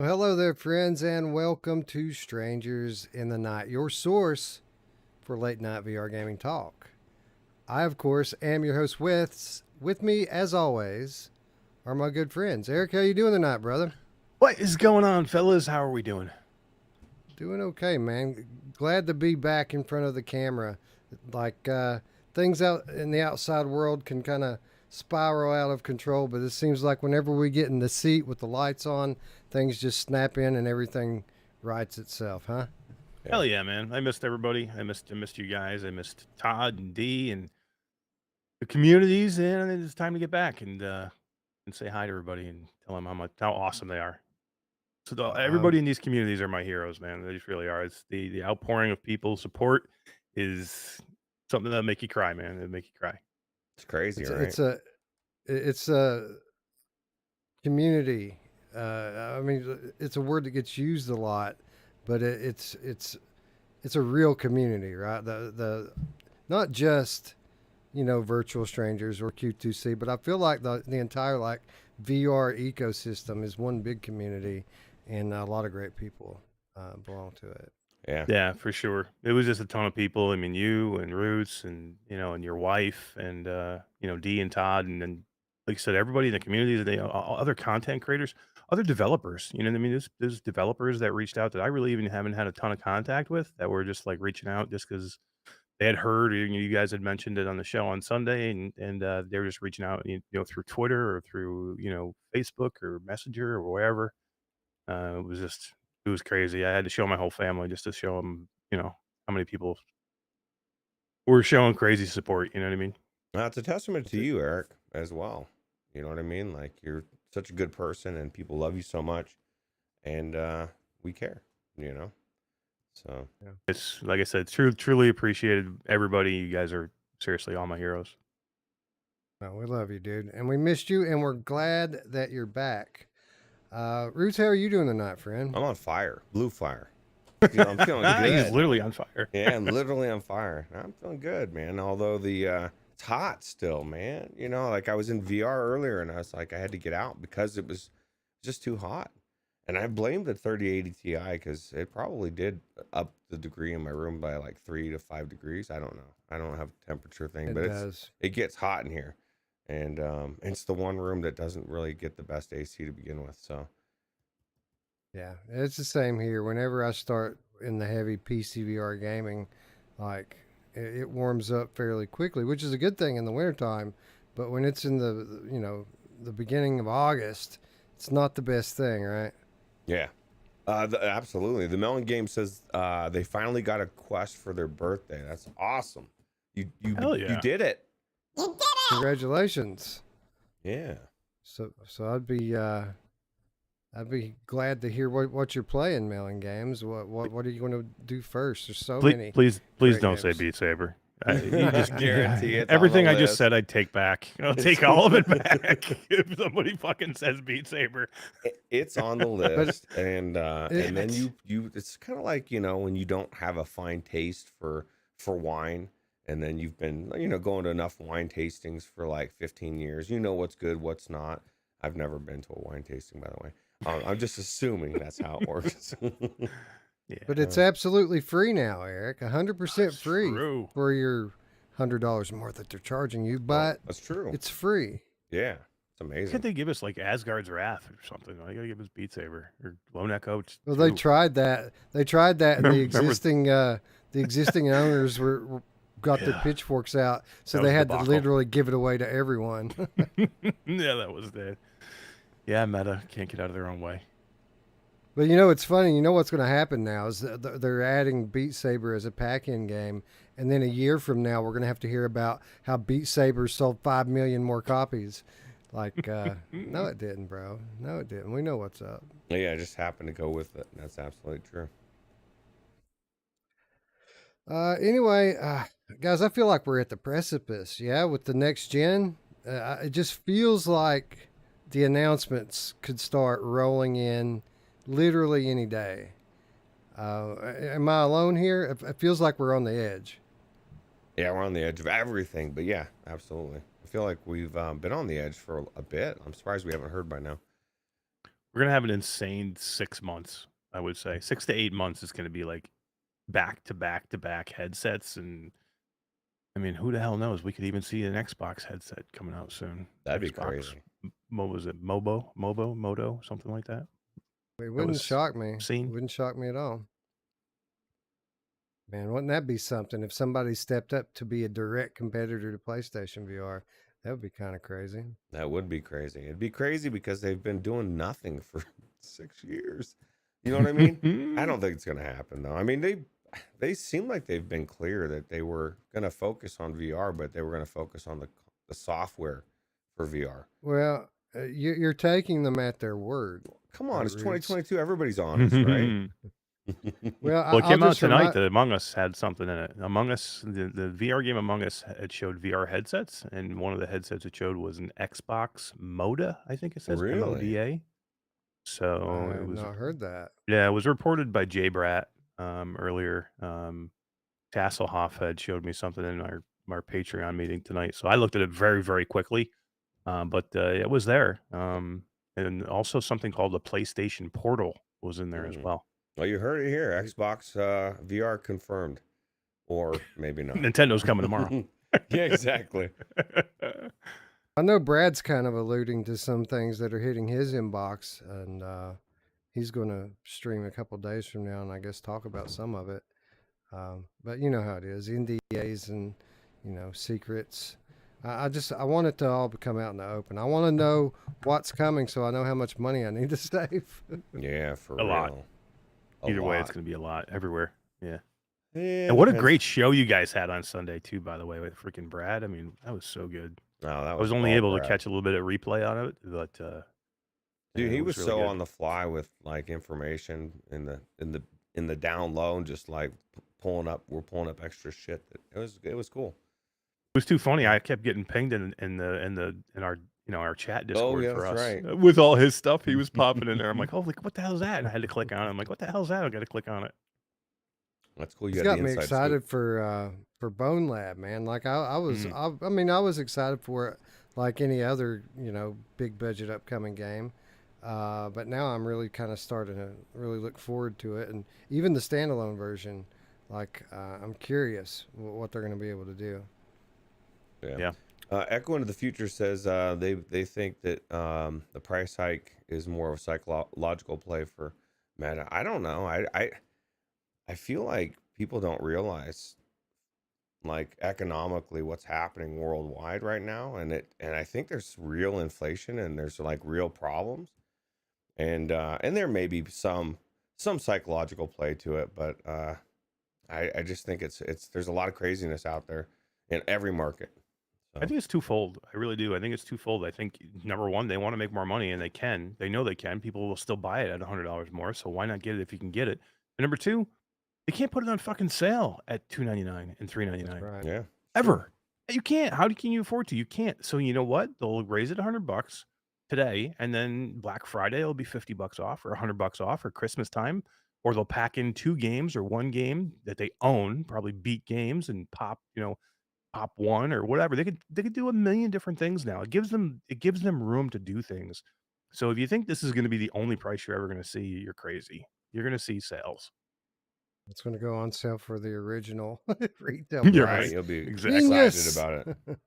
Well, hello there, friends, and welcome to Strangers in the Night, your source for late night VR gaming talk. I, of course, am your host. With me, as always, are my good friends. Eric, how you doing tonight, brother? What is going on, fellas? How are we doing? Doing okay, man. Glad to be back in front of the camera. Like things out in the outside world can kind of spiral out of control, but it seems like whenever we get in the seat with the lights on, things just snap in and everything rights itself, huh? Hell yeah, man! I missed everybody. I missed you guys. I missed Todd and Dee and the communities, and it's time to get back and say hi to everybody and tell them how awesome they are. So everybody in these communities are my heroes, man. They just really are. It's the outpouring of people support is something that'll make you cry, man. It'll make you cry. It's crazy, It's right? it's a community. I mean, it's a word that gets used a lot, but it's a real community, right? The not just virtual strangers or Q2C, but I feel like the entire like VR ecosystem is one big community, and a lot of great people belong to it. Yeah, for sure. It was just a ton of people. I mean, you and Roots and and your wife and Dee and Todd and then like I said, everybody in the community, they other content creators, other developers. You know what I mean? There's developers that reached out that I really even haven't had a ton of contact with that were just like reaching out just because they had heard you guys had mentioned it on the show on Sunday and they were just reaching out through Twitter or through Facebook or Messenger or wherever. It was just it was crazy. I had to show my whole family just to show them, how many people were showing crazy support. You know what I mean? It's a testament to you, Eric, as well. You know what I mean? Like, you're such a good person and people love you so much, and we care, So, Yeah. It's like I said, truly appreciated everybody. You guys are seriously all my heroes. Well, we love you, dude, and we missed you, and we're glad that you're back. Roots, how are you doing tonight, friend? I'm on fire, blue fire. I'm feeling He's good. literally on fire. Yeah, I'm literally on fire. I'm feeling good, man. Although it's hot still, man. Like I was in VR earlier and I was like, I had to get out because it was just too hot. And I blamed the 3080 Ti because it probably did up the degree in my room by like 3 to 5 degrees. I don't know. I don't have a temperature thing, It but does. it gets hot in here. And it's the one room that doesn't really get the best AC to begin with. So Yeah, it's the same here. Whenever I start in the heavy PCVR gaming, like it warms up fairly quickly, which is a good thing in the wintertime. But when it's in the beginning of August, it's not the best thing, right? yeah. Absolutely. The Melon Game says they finally got a quest for their birthday. That's awesome. Hell yeah. You did it. Congratulations. Yeah. So I'd be glad to hear what you're playing, Melon Games. What are you going to do first? There's so many. Please great don't say games. Beat Saber. You just Guarantee it's everything on I the just list. said. I'd take back. I'll take all of it back if somebody fucking says Beat Saber. It's on the list, and then it- you it's kind of like when you don't have a fine taste for wine, and then you've been going to enough wine tastings for like 15 years. You know what's good, what's not. I've never been to a wine tasting, by the way. I'm just assuming that's how it works. Yeah, But it's absolutely free now, Eric. 100% free true. for your $100 more that they're charging you, but That's true. it's free. Yeah, it's amazing. Can't they give us like Asgard's Wrath or something? They gotta give us Beat Saber or Lone Echo. Well, they tried that. They tried that, and Remember- the existing owners got their Yeah. pitchforks out, so That they was had to debacle. literally give it away to everyone. Yeah, that was that. Yeah, Meta can't get out of their own way. But it's funny. You know what's going to happen now is they're adding Beat Saber as a pack-in game, and then a year from now we're going to have to hear about how Beat Saber sold 5 million more copies. Like, no, it didn't, bro. No, it didn't. We know what's up. Yeah, I just happened to go with it. That's absolutely true. Anyway, guys, I feel like we're at the precipice. Yeah, with the next gen, it just feels like the announcements could start rolling in literally any day. Am I alone here? It feels like we're on the edge. Yeah, we're on the edge of everything, but yeah, absolutely. I feel like we've been on the edge for a bit. I'm surprised we haven't heard by now. We're gonna have an insane 6 months, I would say. 6 to 8 months is gonna be like back to back to back headsets, and I mean, who the hell knows? We could even see an Xbox headset coming out soon. That'd be Xbox, crazy. was it Moto, something like that? It That wouldn't was shock me. It seen. wouldn't shock me at all. Man, wouldn't that be something if somebody stepped up to be a direct competitor to PlayStation VR? That would be kind of crazy. That would be crazy. It'd be crazy because they've been doing nothing for 6 years. You know what I mean? I don't think it's going to happen though. I mean, they seem like they've been clear that they were going to focus on VR, but they were going to focus on the software for VR. Well, you're taking them at their word. Come on, it's Roots. 2022. Everybody's honest, right? Well, Well, it I'll came out just tonight remind. that Among Us had something in it. Among Us, the VR game Among Us, it showed VR headsets, and one of the headsets it showed was an Xbox Moda, I think it says Really? MODA. I So it have was, not heard that. yeah, it was reported by Jay Brat earlier. Tasselhoff had showed me something in our Patreon meeting tonight, so I looked at it very, very quickly, but it was there. And also something called the PlayStation Portal was in there as Mm. well. Well, you heard it here. Xbox VR confirmed, or maybe not. Nintendo's coming tomorrow. Yeah, exactly. I know Brad's kind of alluding to some things that are hitting his inbox, and he's going to stream a couple days from now, and I guess talk about some of it. But you know how it is, NDAs and secrets. I want it to all come out in the open. I want to know what's coming, so I know how much money I need to save. Yeah, for A real. lot. A Either way, it's lot. going to be a lot everywhere. Yeah. Yeah, And what a depends. great show you guys had on Sunday too, by the way, with freaking Brad. I mean, that was so good. No, that I was was only all able to Brad. catch a little bit of replay on it, but Dude, yeah, he it was really so good. on the fly with like information in the down low and just like pulling up extra shit. It was cool. It was too funny. I kept getting pinged in our our chat Oh, Discord yeah, for that's us right. with all his stuff. He was popping in there. I'm like, oh, like, what the hell is that? And I had to click on it. I'm like, what the hell is that? I got to click on it. That's cool. You It's got got the me inside excited scoop. for Bone Lab, man. Like I was, Mhm. I mean, I was excited for it, like any other big budget upcoming game. But now I'm really kind of starting to really look forward to it, and even the standalone version. Like I'm curious what they're going to be able to do. Yeah. Echo into the Future says they think that the price hike is more of a psychological play for Meta. I don't know. I feel like people don't realize like economically what's happening worldwide right now, and I think there's real inflation and there's like real problems, and there may be some psychological play to it, but I just think it's there's a lot of craziness out there in every market. I think it's twofold. I really do. I think it's twofold. I think number one, they want to make more money, and they can. They know they can. People will still buy it at $100 more. So why not get it if you can get it? And number two, they can't put it on fucking sale at $299 and $399 That's right. Yeah, ever. You can't. How can you afford to? You can't. So you know what? They'll raise it $100 today, and then Black Friday it'll be $50 off, or $100 off, or Christmas time, or they'll pack in 2 games or 1 game that they own, probably beat games, and pop pop 1 or whatever. They could do a million different things now. It gives them room to do things. So if you think this is going to be the only price you're ever going to see, you're crazy. You're going to see sales. It's going to go on sale for the original retail You're price. right. you'll be Exactly. excited about it.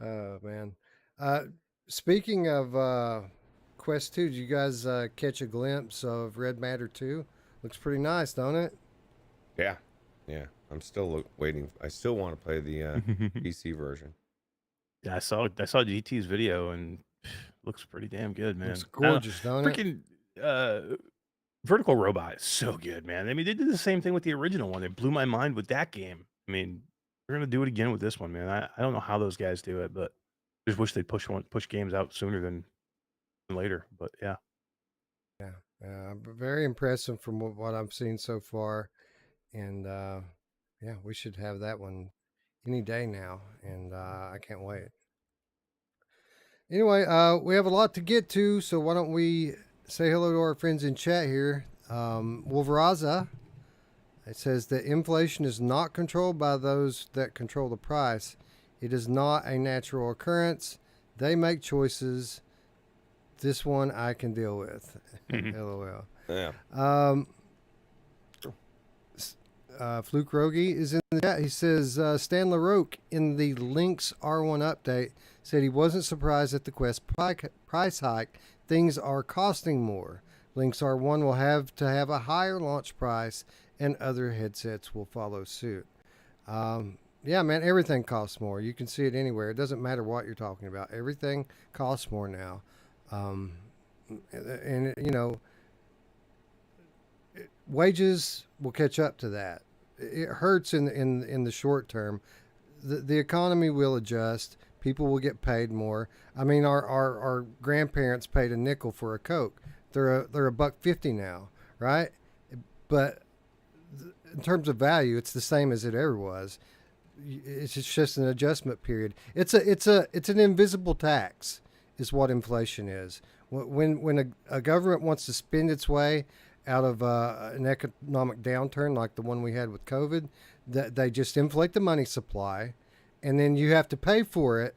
Oh man. Speaking of Quest 2, did you guys catch a glimpse of Red Matter 2? Looks pretty nice, don't it? Yeah, I'm still waiting. I still want to play the PC version. Yeah, I saw GT's video and looks pretty damn good, man. Looks I don't know, gorgeous, don't it? freaking Vertical Robot is so good, man. I mean, they did the same thing with the original one. They blew my mind with that game. I mean, they're gonna do it again with this one, man. I don't know how those guys do it, but just wish they'd push games out sooner than later. But yeah. Very impressive from what I've seen so far. And yeah, we should have that one any day now. And I can't wait. Anyway, we have a lot to get to, so why don't we say hello to our friends in chat here. Wolveraza, it says that inflation is not controlled by those that control the price. It is not a natural occurrence. They make choices This one I can deal with. Mhm. LOL. Yeah. Fluke Rogie is in the chat. He says Stan LaRoque in the Lynx R1 update said he wasn't surprised at the Quest price hike. Things are costing more. Lynx R1 will have to have a higher launch price, and other headsets will follow suit. Yeah, man, everything costs more. You can see it anywhere. It doesn't matter what you're talking about. Everything costs more now. And you know, wages will catch up to that. It hurts in the short term. The economy will adjust. People will get paid more. I mean, our grandparents paid a nickel for a Coke. They're $1.50 now, right? But in terms of value, it's the same as it ever was. It's just an adjustment period. It's an invisible tax, is what inflation is. When a government wants to spend its way out of an economic downturn like the one we had with COVID, that they just inflate the money supply, and then you have to pay for it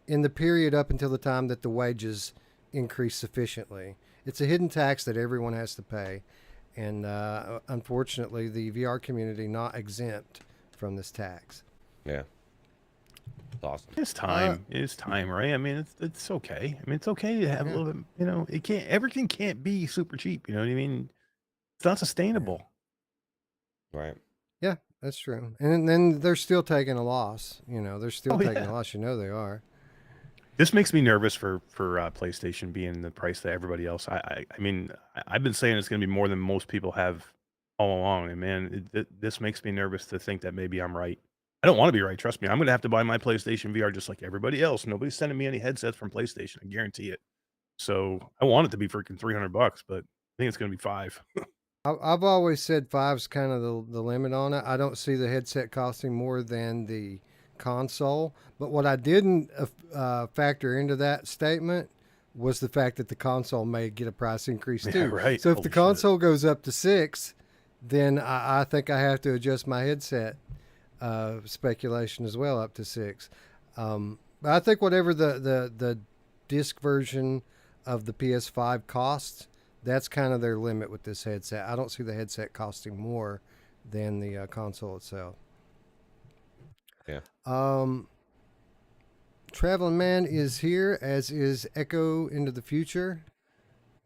in the period up until the time that the wages increase sufficiently. It's a hidden tax that everyone has to pay, and unfortunately, the VR community not exempt from this tax. Yeah. It's awesome. It's time. It's time, right? I mean, it's okay. I mean, it's okay to have a little bit. You know, everything can't be super cheap. You know what I mean? It's not sustainable. Right. Yeah, that's true. And then they're still taking a loss. You know, they're still taking yeah. a loss. You know they are. This makes me nervous for PlayStation being the price that everybody else. I mean, I've been saying it's going to be more than most people have all along, and man, this makes me nervous to think that maybe I'm right. I don't want to be right. Trust me, I'm going to have to buy my PlayStation VR just like everybody else. Nobody's sending me any headsets from PlayStation. I guarantee it. So I want it to be freaking $300, but I think it's going to be $5. I've always said $5's kind of the limit on it. I don't see the headset costing more than the console. But what I didn't factor into that statement was the fact that the console may get a price increase too. Yeah, right. So if Holy the shit. console goes up to $6, then I think I have to adjust my headset speculation as well up to $6. But I think whatever the disc version of the PS5 costs, that's kind of their limit with this headset. I don't see the headset costing more than the console itself. Yeah. Traveling Man is here, as is Echo Into the Future.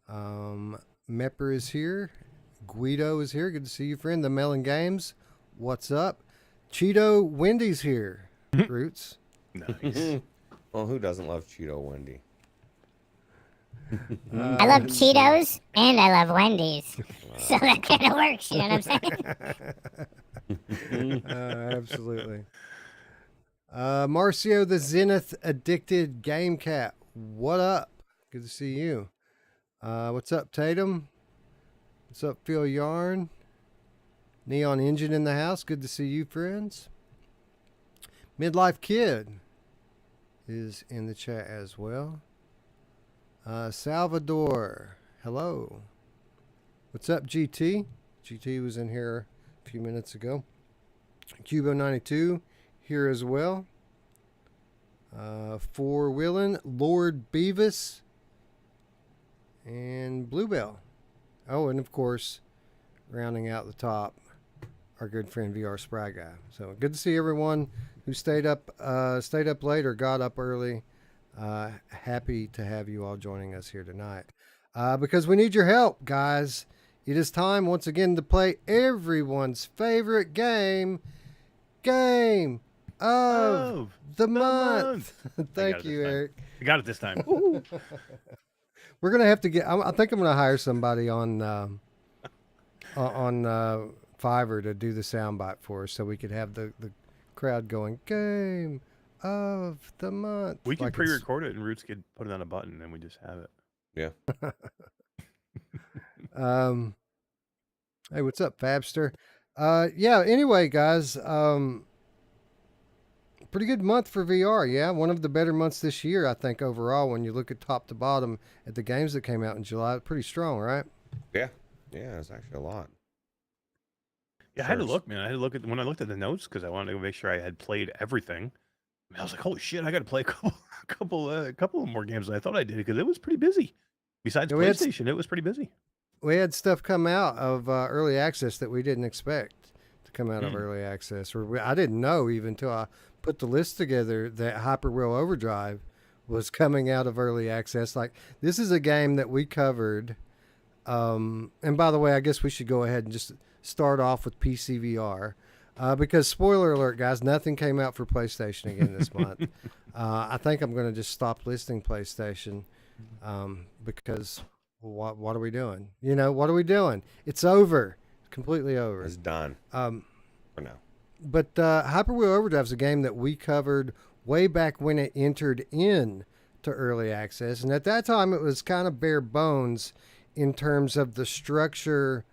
Mepper is here. Guido is here. Good to see you, friend. The Melon Games. What's up? Cheeto Wendy's here. Roots. Nice. Well, who doesn't love Cheeto Wendy? I love Cheetos and I love Wendy's. So that kind of works, you know what I'm saying? Absolutely. Marcio the Zenith Addicted Game Cat. What up? Good to see you. What's up, Tatum? What's up, Phil Yarn? Neon Engine in the house. Good to see you, friends. Midlife Kid is in the chat as well. Salvador, hello. What's up, GT? GT was in here a few minutes ago. Cubo92 here as well. For Willen, Lord Beavis, and Bluebell. Oh, and of course, rounding out the top, our good friend VR Spry Guy. So good to see everyone who stayed up late or got up early. Happy to have you all joining us here tonight. Because we need your help, guys. It is time once again to play everyone's favorite game of the month. Thank you, Eric. I got it this time. We're gonna have to get. I think I'm gonna hire somebody on Fiverr to do the soundbite for us, so we could have the crowd going game of the month. We can like pre-record it, and Roots could put it on a button, and we just have it. Yeah. Hey, what's up, Fabster? Yeah. Anyway, guys, pretty good month for VR. Yeah, one of the better months this year, I think, overall. When you look at top to bottom at the games that came out in July, pretty strong, right? Yeah. Yeah, it's actually a lot. Yeah, I had to look, man. I had to look at when I looked at the notes because I wanted to make sure I had played everything. I was like, "Holy shit, I gotta play a couple of more games than I thought I did," because it was pretty busy. Besides Yeah, PlayStation, it was pretty busy. we had stuff come out of early access that we didn't expect to come out of Mm. early access, or I didn't know even until I put the list together that Hyperwheel Overdrive was coming out of early access. Like, this is a game that we covered. And by the way, I guess we should go ahead and just start off with PCVR. Because spoiler alert, guys, nothing came out for PlayStation again this month. I think I'm going to just stop listing PlayStation because what are we doing? You know, what are we doing? It's over, completely over. It's done Um, for now. but Hyperwheel Overdrive is a game that we covered way back when it entered in to early access, and at that time it was kind of bare bones in terms of the structure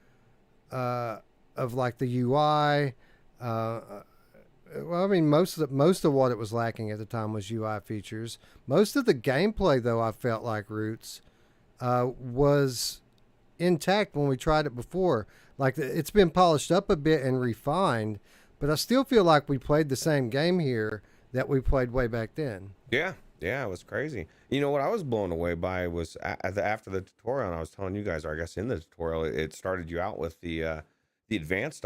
of like the UI. Well, I mean, most of what it was lacking at the time was UI features. Most of the gameplay, though, I felt like Roots was intact when we tried it before. Like, it's been polished up a bit and refined, but I still feel like we played the same game here that we played way back then. Yeah, it was crazy. You know what I was blown away by was after the tutorial, and I was telling you guys, or I guess in the tutorial, it started you out with the advanced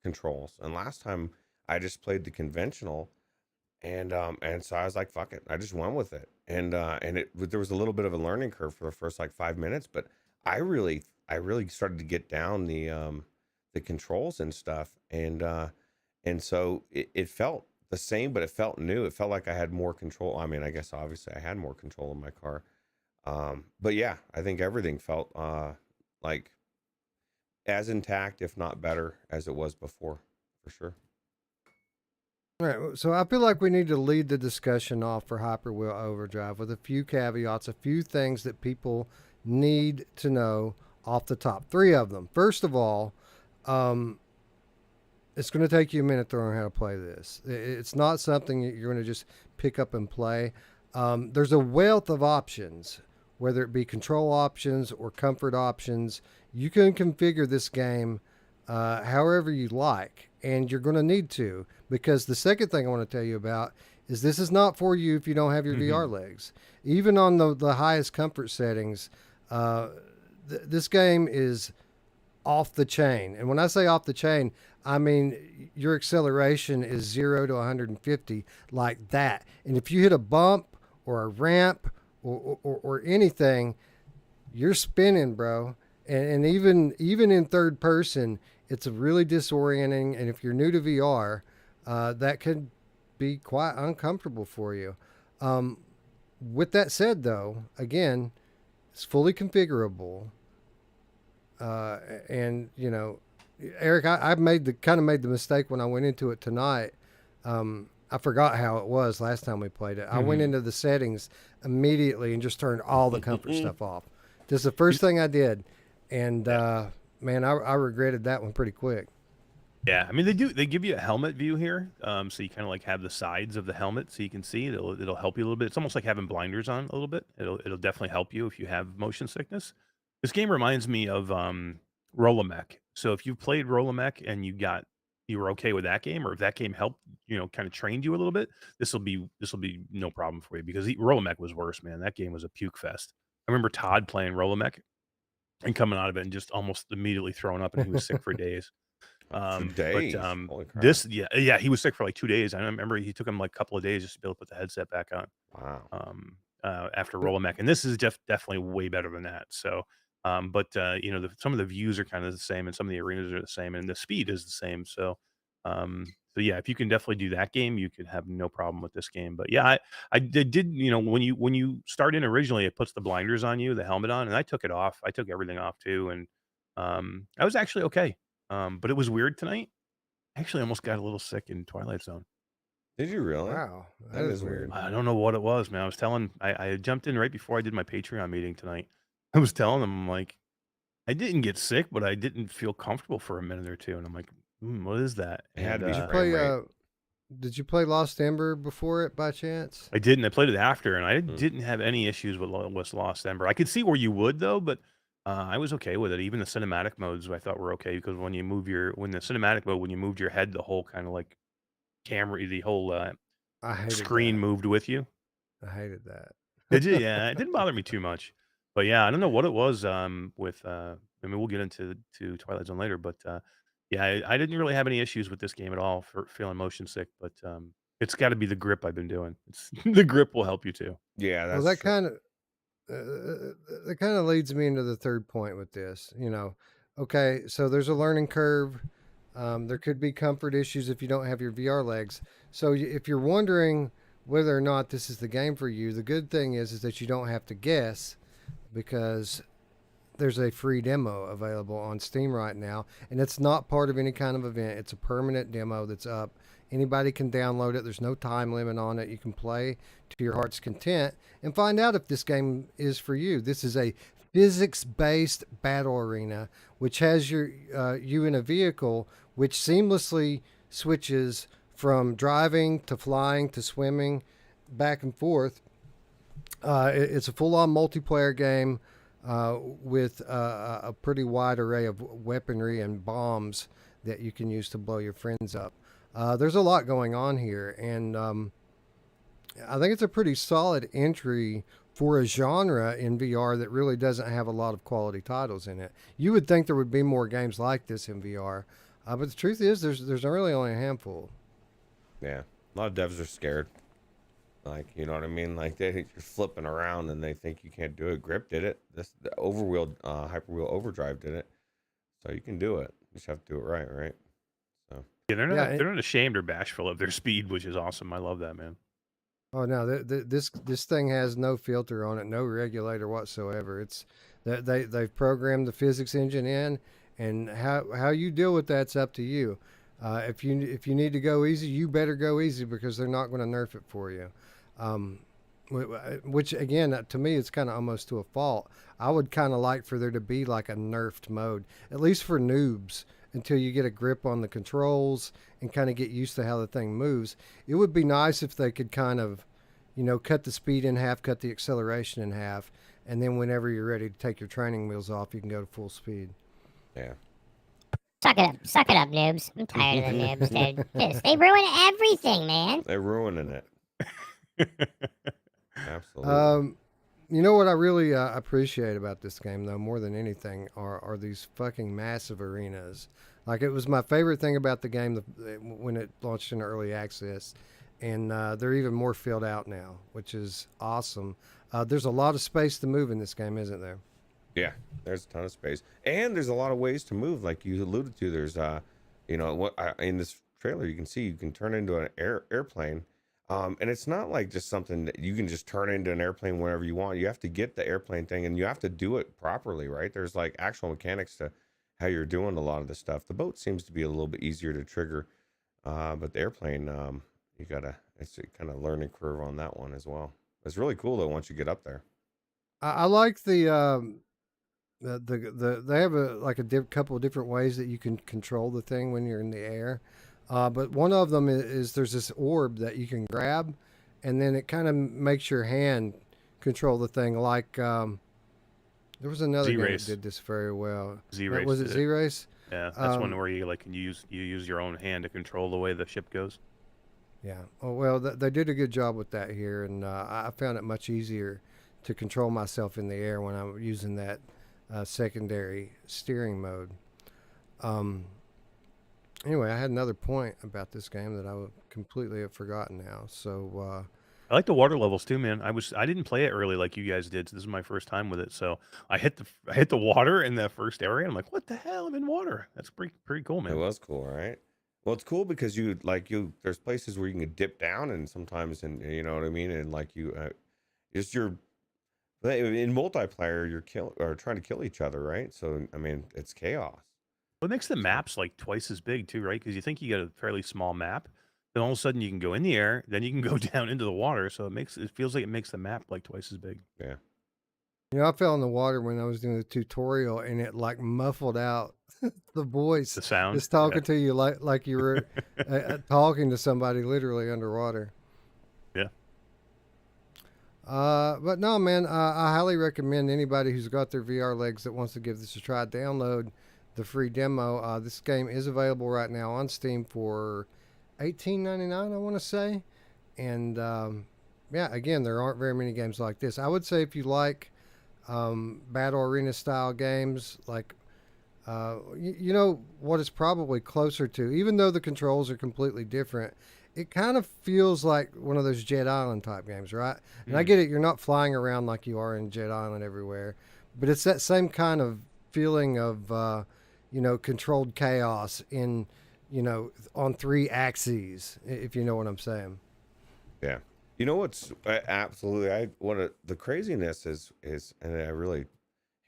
controls. And last time I just played the conventional, and so I was like, fuck it, I just went with it. And there was a little bit of a learning curve for the first like 5 minutes, but I really started to get down the controls and stuff, and so it felt the same, but it felt new. It felt like I had more control. I mean, I guess obviously I had more control in my car. But yeah, I think everything felt like as intact, if not better, as it was before, for sure. All right, so I feel like we need to lead the discussion off for Hyperwheel Overdrive with a few caveats, a few things that people need to know off the top. 3 of them. First of all, it's going to take you a minute to learn how to play this. It's not something that you're going to just pick up and play. There's a wealth of options, whether it be control options or comfort options. You can configure this game however you like, and you're going to need to, because the second thing I want to tell you about is this is not for you if you don't have your VR legs. Even on the highest comfort settings, this game is off the chain. And when I say off the chain, I mean your acceleration is 0 to 150 like that. And if you hit a bump or a ramp or anything, you're spinning, bro. And even in third person, it's really disorienting. And if you're new to VR, that could be quite uncomfortable for you. With that said, though, again, it's fully configurable. And you know, Eric, I made the mistake when I went into it tonight. I forgot how it was last time we played it. I went into the settings immediately and just turned all the comfort stuff off. Just the first thing I did, and man, I regretted that one pretty quick. Yeah, I mean they give you a helmet view here, so you kind of like have the sides of the helmet so you can see. It'll help you a little bit. It's almost like having blinders on a little bit. It'll definitely help you if you have motion sickness. This game reminds me of Rolomech. So if you've played Rolomech and you were okay with that game, or if that game helped, kind of trained you a little bit, this will be no problem for you, because Rolomech was worse, man. That game was a puke fest. I remember Todd playing Rolomech and coming out of it and just almost immediately throwing up, and he was sick for days. For days. Holy crap. Yeah, he was sick for like 2 days. I remember he took him like a couple of days just to be able to put the headset back on. Wow. After Rolomech, and this is definitely way better than that. So, but some of the views are kind of the same, and some of the arenas are the same, and the speed is the same. So, yeah, if you can definitely do that game, you could have no problem with this game. But yeah, I did when you start in originally, it puts the blinders on you, the helmet on, and I took it off. I took everything off too, and I was actually okay. But it was weird tonight. I actually almost got a little sick in Twilight Zone. Did you really? Wow, That is weird. I don't know what it was, man. I jumped in right before I did my Patreon meeting tonight. I was telling them, I'm like, I didn't get sick, but I didn't feel comfortable for a minute or two. And I'm like, what is that? It had to be And, frame rate. Did you play Lost Ember before it by chance? I didn't. I played it after, and I didn't have any issues with Lost Ember. I could see where you would, though, but I was okay with it. Even the cinematic modes I thought were okay, because when the cinematic mode, when you moved your head, the whole kind of like camera, the whole I hated screen that. moved with you. I hated that. Did you? Yeah, it didn't bother me too much. But yeah, I don't know what it was with I mean we'll get into Twilight Zone later, but yeah, I didn't really have any issues with this game at all for feeling motion sick, but it's got to be the grip I've been doing. It's the grip will help you too. Yeah, Well, that's true. that kind of leads me into the third point with this. Okay, so there's a learning curve. There could be comfort issues if you don't have your VR legs. So if you're wondering whether or not this is the game for you, the good thing is that you don't have to guess because there's a free demo available on Steam right now, and it's not part of any kind of event. It's a permanent demo that's up. Anybody can download it. There's no time limit on it. You can play to your heart's content and find out if this game is for you. This is a physics-based battle arena, which has you in a vehicle, which seamlessly switches from driving to flying to swimming, back and forth. It's a full-on multiplayer game with a pretty wide array of weaponry and bombs that you can use to blow your friends up. There's a lot going on here, and I think it's a pretty solid entry for a genre in VR that really doesn't have a lot of quality titles in it. You would think there would be more games like this in VR, but the truth is there's really only a handful. Yeah, a lot of devs are scared. Like, you know what I mean? Like they think you're flipping around and they think you can't do it. Grip did it. The overwheel, Hyperwheel Overdrive did it. So you can do it. You just have to do it right, right? So Yeah, Yeah. they're not ashamed or bashful of their speed, which is awesome. I love that, man. Oh no, this thing has no filter on it, no regulator whatsoever. It's they've programmed the physics engine in, and how you deal with that's up to you. If you need to go easy, you better go easy because they're not going to nerf it for you. Which again, to me, it's kind of almost to a fault. I would kind of like for there to be like a nerfed mode, at least for noobs, until you get a grip on the controls and kind of get used to how the thing moves. It would be nice if they could kind of, cut the speed in half, cut the acceleration in half, and then whenever you're ready to take your training wheels off, you can go to full speed. yeah. Suck it up, noobs. I'm tired of the noobs, dude. They ruin everything, man. They're ruining it. Absolutely. You know what I really appreciate about this game, though, more than anything, are these fucking massive arenas. Like, it was my favorite thing about the game when it launched in early access, and they're even more filled out now, which is awesome. There's a lot of space to move in this game, isn't there? Yeah, there's a ton of space, and there's a lot of ways to move, like you alluded to. There's, in this trailer you can see you can turn into an airplane, and it's not like just something that you can just turn into an airplane whenever you want. You have to get the airplane thing, and you have to do it properly, right? There's like actual mechanics to how you're doing a lot of the stuff. The boat seems to be a little bit easier to trigger, but the airplane, it's a kind of learning curve on that one as well. It's really cool though once you get up there. I like they have couple of different ways that you can control the thing when you're in the air, but one of them is there's this orb that you can grab, and then it kind of makes your hand control the thing. Like there was another game that did this very well. Z-Race Was it Z-Race? Yeah, that's one where you can use your own hand to control the way the ship goes. Yeah. Oh well, they did a good job with that here, and I found it much easier to control myself in the air when I'm using that secondary steering mode. Anyway, I had another point about this game that I would completely have forgotten now. So I like the water levels too, man. I didn't play it early like you guys did. So this is my first time with it. So I hit the water in the first area. I'm like, what the hell? I'm in water. That's pretty cool, man. It was cool, right? Well, it's cool because there's places where you can dip down, and sometimes, and you know what I mean, and like in multiplayer, you're trying to kill each other, right? So I mean, it's chaos. What makes the maps like twice as big too, right? Because you think you got a fairly small map, then all of a sudden you can go in the air, then you can go down into the water. So it feels like it makes the map like twice as big. Yeah. I fell in the water when I was doing the tutorial, and it like muffled out the voice. The sound. It's talking to you like you were talking to somebody literally underwater. Yeah. But no, man, I highly recommend anybody who's got their VR legs that wants to give this a try, download the free demo. This game is available right now on Steam for $18.99, I want to say. And yeah, again, there aren't very many games like this. I would say if you like battle arena style games, like you know what it's probably closer to, even though the controls are completely different. It kind of feels like one of those Jet Island type games, right? And I Mm. get it, you're not flying around like you are in Jet Island everywhere, but it's that same kind of feeling of, you know, controlled chaos in, you know, on three axes, if you know what I'm saying. Yeah. You know what's absolutely I what the craziness is, and I really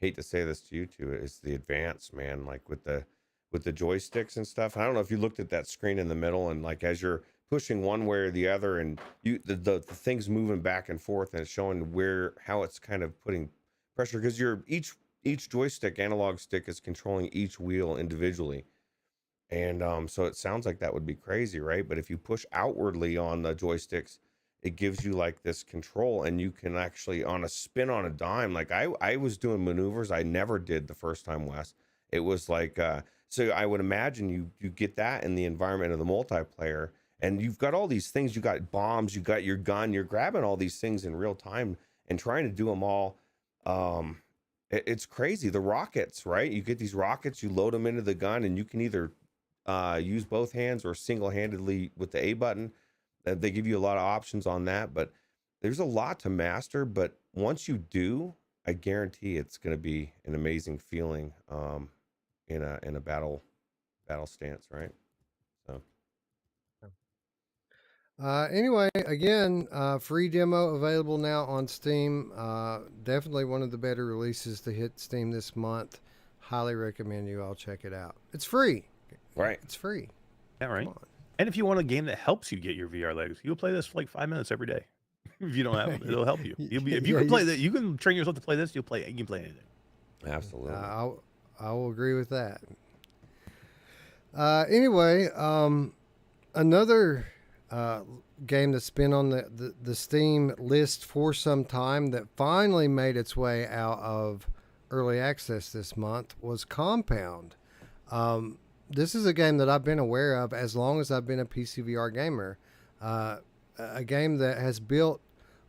hate to say this to you two, is the advance, man. Like with the joysticks and stuff. I don't know if you looked at that screen in the middle, and like as you're pushing one way or the other, and the thing's moving back and forth, and it's showing where how it's kind of putting pressure because you're each joystick analog stick is controlling each wheel individually. And so it sounds like that would be crazy, right? But if you push outwardly on the joysticks, it gives you like this control, and you can actually on a spin on a dime. Like I was doing maneuvers I never did the first time, Wes. It was like so I would imagine you get that in the environment of the multiplayer, and you've got all these things. You got bombs, you got your gun, you're grabbing all these things in real time and trying to do them all. It's crazy. The rockets, right? You get these rockets, you load them into the gun, and you can either use both hands or single-handedly with the A button. They give you a lot of options on that, but there's a lot to master. But once you do, I guarantee it's going to be an amazing feeling in a battle stance, right? So Anyway, again, free demo available now on Steam. Definitely one of the better releases to hit Steam this month. Highly recommend you all check it out. It's free. right, It's free. Yeah, Come right. on. And if you want a game that helps you get your VR legs, you'll play this for like 5 minutes every day. If you don't have them, it'll help you. If you Yeah, can play that, you can train yourself to play this. You can play anything. absolutely. I will agree with that. Anyway, another game that's been on the Steam list for some time that finally made its way out of early access this month was Compound. This is a game that I've been aware of as long as I've been a PCVR gamer. A game that has built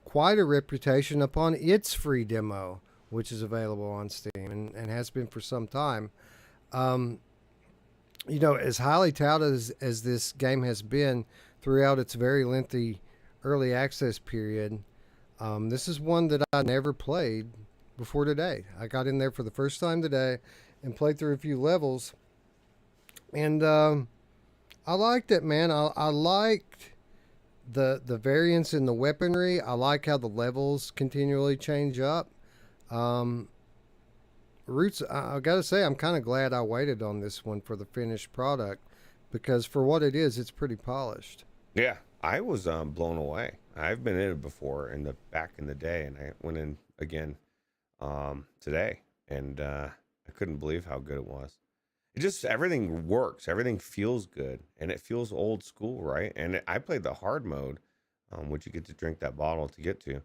quite a reputation upon its free demo, which is available on Steam and has been for some time. You know, as highly touted as this game has been throughout its very lengthy early access period, this is one that I never played before today. I got in there for the first time today and played through a few levels, and I liked it, man. I liked the variance in the weaponry. I like how the levels continually change up. Roots, I gotta say, I'm kind of glad I waited on this one for the finished product because for what it is, it's pretty polished. Yeah, I was blown away. I've been in it before back in the day, and I went in again today, and I couldn't believe how good it was. It just everything works, everything feels good, and it feels old school, right? And I played the hard mode, which you get to drink that bottle to get to,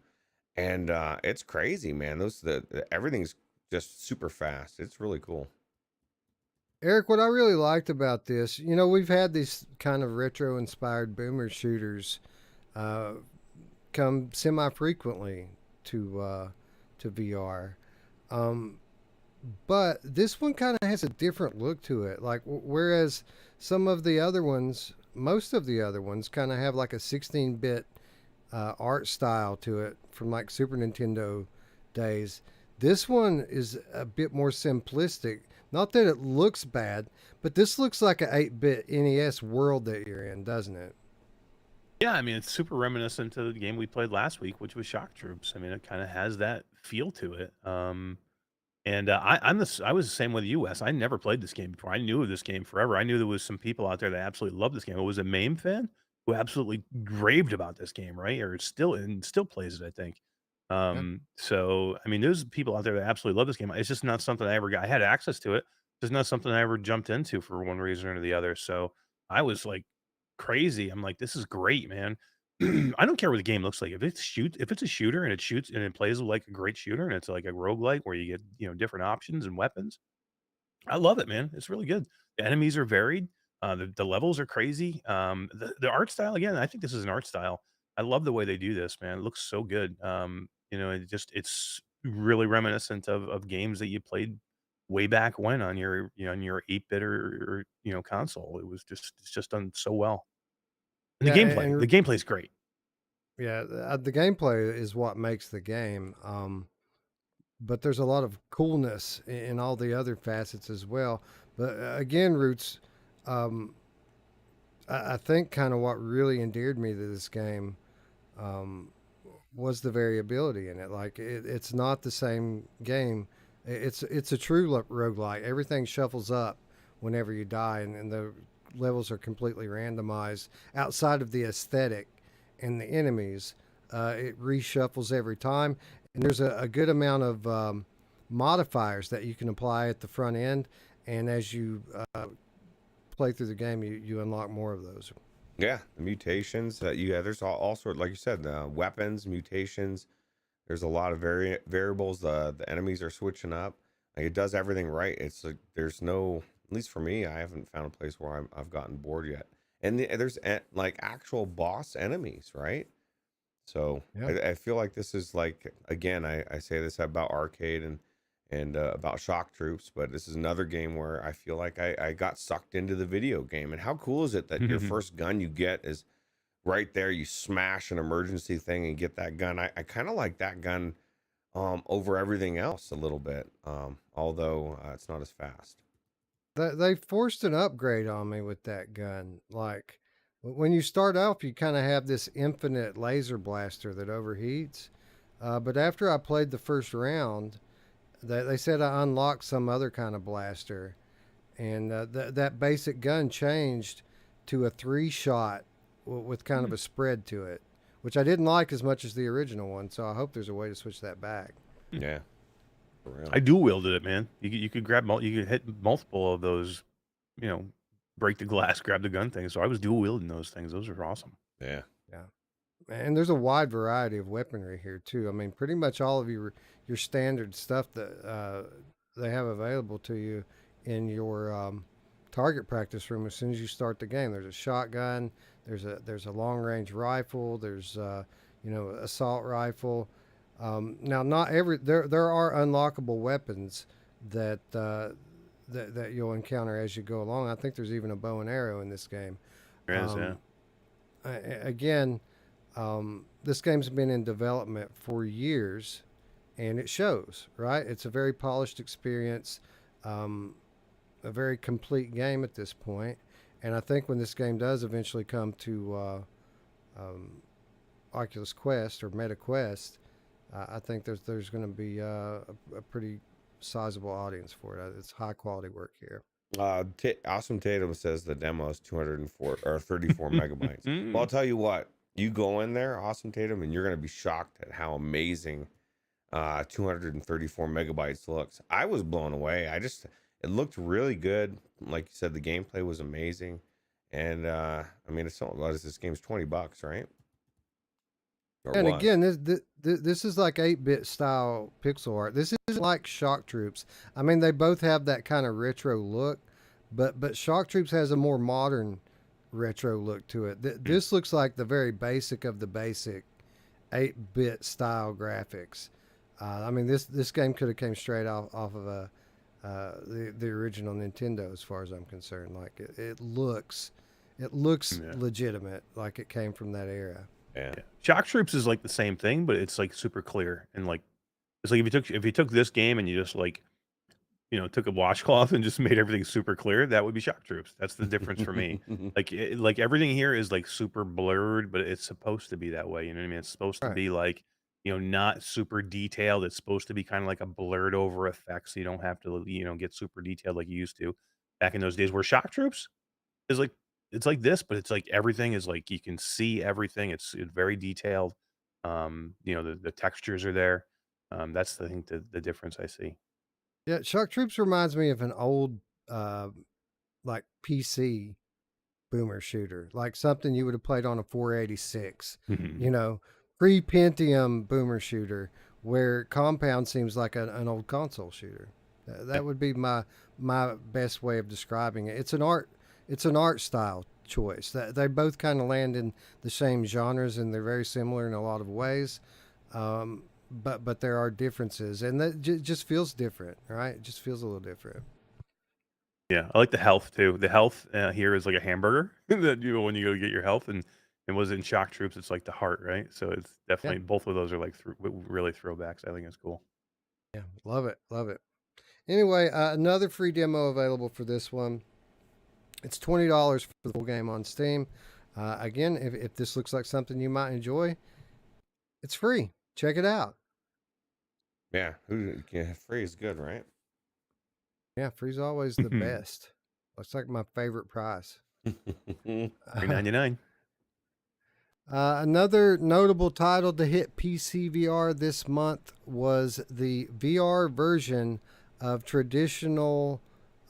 and it's crazy, man. Everything's just super fast. It's really cool. Eric, what I really liked about this, you know, we've had these kind of retro inspired boomer shooters uh, come semi frequently to VR. Um, but this one kind of has a different look to it. Like, whereas some of the other ones, most of the other ones, kind of have like a 16-bit art style to it from like Super Nintendo days. This one is a bit more simplistic. Not that it looks bad, but this looks like an 8-bit NES world that you're in, doesn't it? Yeah, I mean, it's super reminiscent to the game we played last week, which was Shock Troops. I mean, it kind of has that feel to it. And I was the same with you, Wes. I never played this game before. I knew of this game forever. I knew there was some people out there that absolutely loved this game. It was a MAME fan who absolutely raved about this game, right? Or still plays it, I think. Yeah. So I mean, there's people out there that absolutely love this game. It's just not something I ever got. I had access to it. It's not something I ever jumped into for one reason or the other. So I was like crazy. I'm like, this is great, man. I don't care what the game looks like. If it's a shooter and it shoots and it plays like a great shooter and it's like a roguelike where you get, different options and weapons, I love it, man. It's really good. The enemies are varied. The levels are crazy. The art style, again, I think this is an art style I love the way they do this, man. It looks so good. You know, it's really reminiscent of games that you played way back when on your, you know, on your 8-bit or, you know, console. It's just done so well. And Yeah, the gameplay's great. yeah, the gameplay is what makes the game. But there's a lot of coolness in all the other facets as well. But again, Roots, um, I think kind of what really endeared me to this game um, was the variability in it. Like it's not the same game. It's a true roguelike. Everything shuffles up whenever you die, and the levels are completely randomized. Outside of the aesthetic and the enemies, it reshuffles every time, and there's a good amount of modifiers that you can apply at the front end. And as you play through the game, you unlock more of those. Yeah, the mutations that there's all sort, like you said, weapons, mutations. There's a lot of variables. The enemies are switching up. Like it does everything right. It's like there's no, at least for me, I haven't found a place where I've gotten bored yet. And there's like actual boss enemies, right? So Yeah. I feel like this is like, again, I say this about arcade and about shock troops, but this is another game where I feel like I got sucked into the video game. And how cool is it that your first gun you get is right there? You smash an emergency thing and get that gun. I kind of like that gun over everything else a little bit, although it's not as fast. They forced an upgrade on me with that gun. Like when you start off, you kind of have this infinite laser blaster that overheats. But after I played the first round, they said I unlocked some other kind of blaster, and that basic gun changed to a 3-shot with kind of a spread to it, which I didn't like as much as the original one. So I hope there's a way to switch that back. Yeah, for real. I dual wielded it, man. You could grab you could hit multiple of those, you know, break the glass, grab the gun thing. So I was dual wielding those things. Those are awesome. Yeah. Yeah. And there's a wide variety of weaponry here too. I mean, pretty much all of your standard stuff that they have available to you in your target practice room as soon as you start the game. There's a shotgun. There's a long range rifle. There's you know, assault rifle. Now, not every there are unlockable weapons that that you'll encounter as you go along. I think there's even a bow and arrow in this game. There is, yeah. Again, this game's been in development for years, and it shows. Right, it's a very polished experience, a very complete game at this point. And I think when this game does eventually come to Oculus Quest or Meta Quest, I think there's going to be a pretty sizable audience for it. It's high quality work here. Awesome Tatum says the demo is 204 or 34 megabytes. Well, I'll tell you what, you go in there, Awesome Tatum, and you're going to be shocked at how amazing 234 megabytes looks. I was blown away. It looked really good. Like you said, the gameplay was amazing. And I mean, this game's $20, right? Or And was. again, this is like 8-bit style pixel art. This isn't like Shock Troops. I mean, they both have that kind of retro look, but Shock Troops has a more modern retro look to it. This looks like the very basic of the basic 8-bit style graphics. I mean, this game could have came straight off of the original Nintendo, as far as I'm concerned. Like it looks legitimate, like it came from that era. Yeah. Shock Troops is like the same thing, but it's like super clear and like it's like if you took this game and you just like, you know, took a washcloth and just made everything super clear, that would be Shock Troops. That's the difference for me. Like everything here is like super blurred, but it's supposed to be that way. You know what I mean? It's supposed to Right. be like, you know, not super detailed. It's supposed to be kind of like a blurred over effect, so you don't have to, you know, get super detailed like you used to back in those days. Where Shock Troops is like it's like this, but it's like everything is like you can see everything. It's very detailed. You know, the textures are there. That's I think the difference I see. Yeah, Shock Troops reminds me of an old like PC boomer shooter, like something you would have played on a 486. You know, pre-Pentium boomer shooter, where Compound seems like an old console shooter. That would be my best way of describing it. It's an art style choice. They both kind of land in the same genres, and they're very similar in a lot of ways. But there are differences, and that just feels different, right? It just feels a little different. Yeah, I like the health too. The health here is like a hamburger that you when you go get your health, and was in Shock Troops, it's like the heart, right? So it's Yeah, definitely both of those are like really throwbacks. I think it's cool. yeah, love it, love it. Anyway, another free demo available for this one. It's $20 for the full game on Steam. Again, if this looks like something you might enjoy, it's free. Check it out. Yeah, free is good, right? Yeah, free's always the best. Looks like my favorite price. $3.99. Another notable title to hit PC VR this month was the VR version of traditional.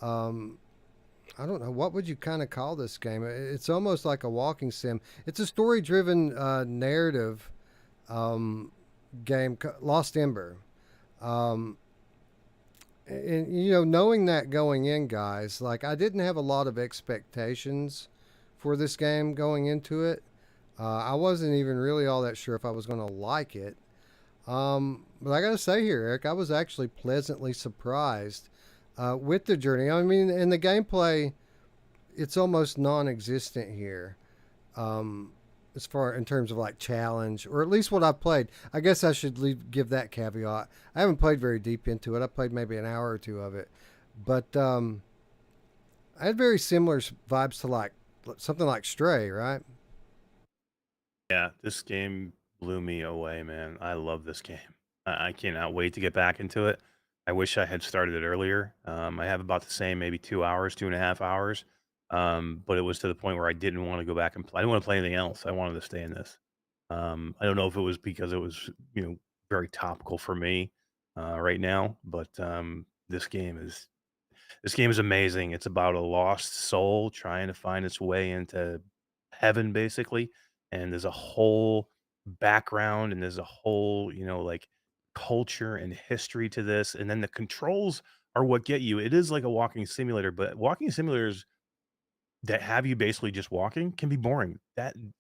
I don't know, what would you kind of call this game? It's almost like a walking sim. It's a story-driven narrative game, Lost Ember. Um, and knowing that going in, guys, like I didn't have a lot of expectations for this game going into it. I wasn't even really all that sure if I was going to like it. But I got to say here, Eric, I was actually pleasantly surprised with the journey. I mean, in the gameplay, it's almost non-existent here. As far in terms of like challenge, or at least what I've played. I guess I should give that caveat. I haven't played very deep into it. I played maybe an hour or two of it, but I had very similar vibes to like something like Stray, right? Yeah, this game blew me away, man. I love this game. I cannot wait to get back into it. I wish I had started it earlier. I have about the same, maybe 2 hours, 2.5 hours. But it was to the point where I didn't want to go back and play. I didn't want to play anything else. I wanted to stay in this. I don't know if it was because it was, very topical for me right now, but this game is amazing. It's about a lost soul trying to find its way into heaven, basically. And there's a whole background and there's a whole, like culture and history to this. And then the controls are what get you. It is like a walking simulator, but walking simulators that have you basically just walking can be boring.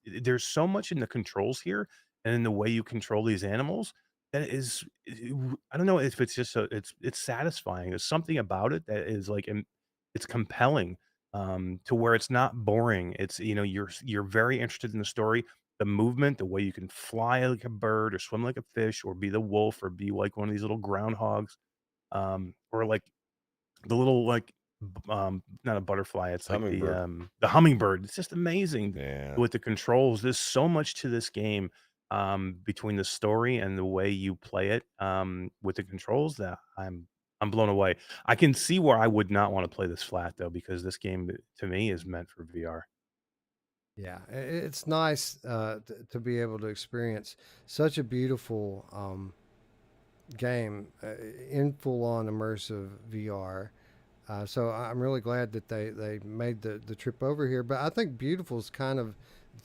There's so much in the controls here and in the way you control these animals that is I don't know if it's just it's satisfying. There's something about it that is like it's compelling to where it's not boring. It's you're very interested in the story, the movement, the way you can fly like a bird or swim like a fish or be the wolf or be like one of these little groundhogs or like the little, like, not a butterfly, it's like Hummingbird. the hummingbird. It's just amazing Yeah. with the controls. There's so much to this game, between the story and the way you play it, with the controls that I'm blown away. I can see where I would not wanna play this flat, though, because this game, to me, is meant for VR. Yeah, it's nice to be able to experience such a beautiful game in full-on immersive VR. So I'm really glad that they made the trip over here. But I think beautiful is kind of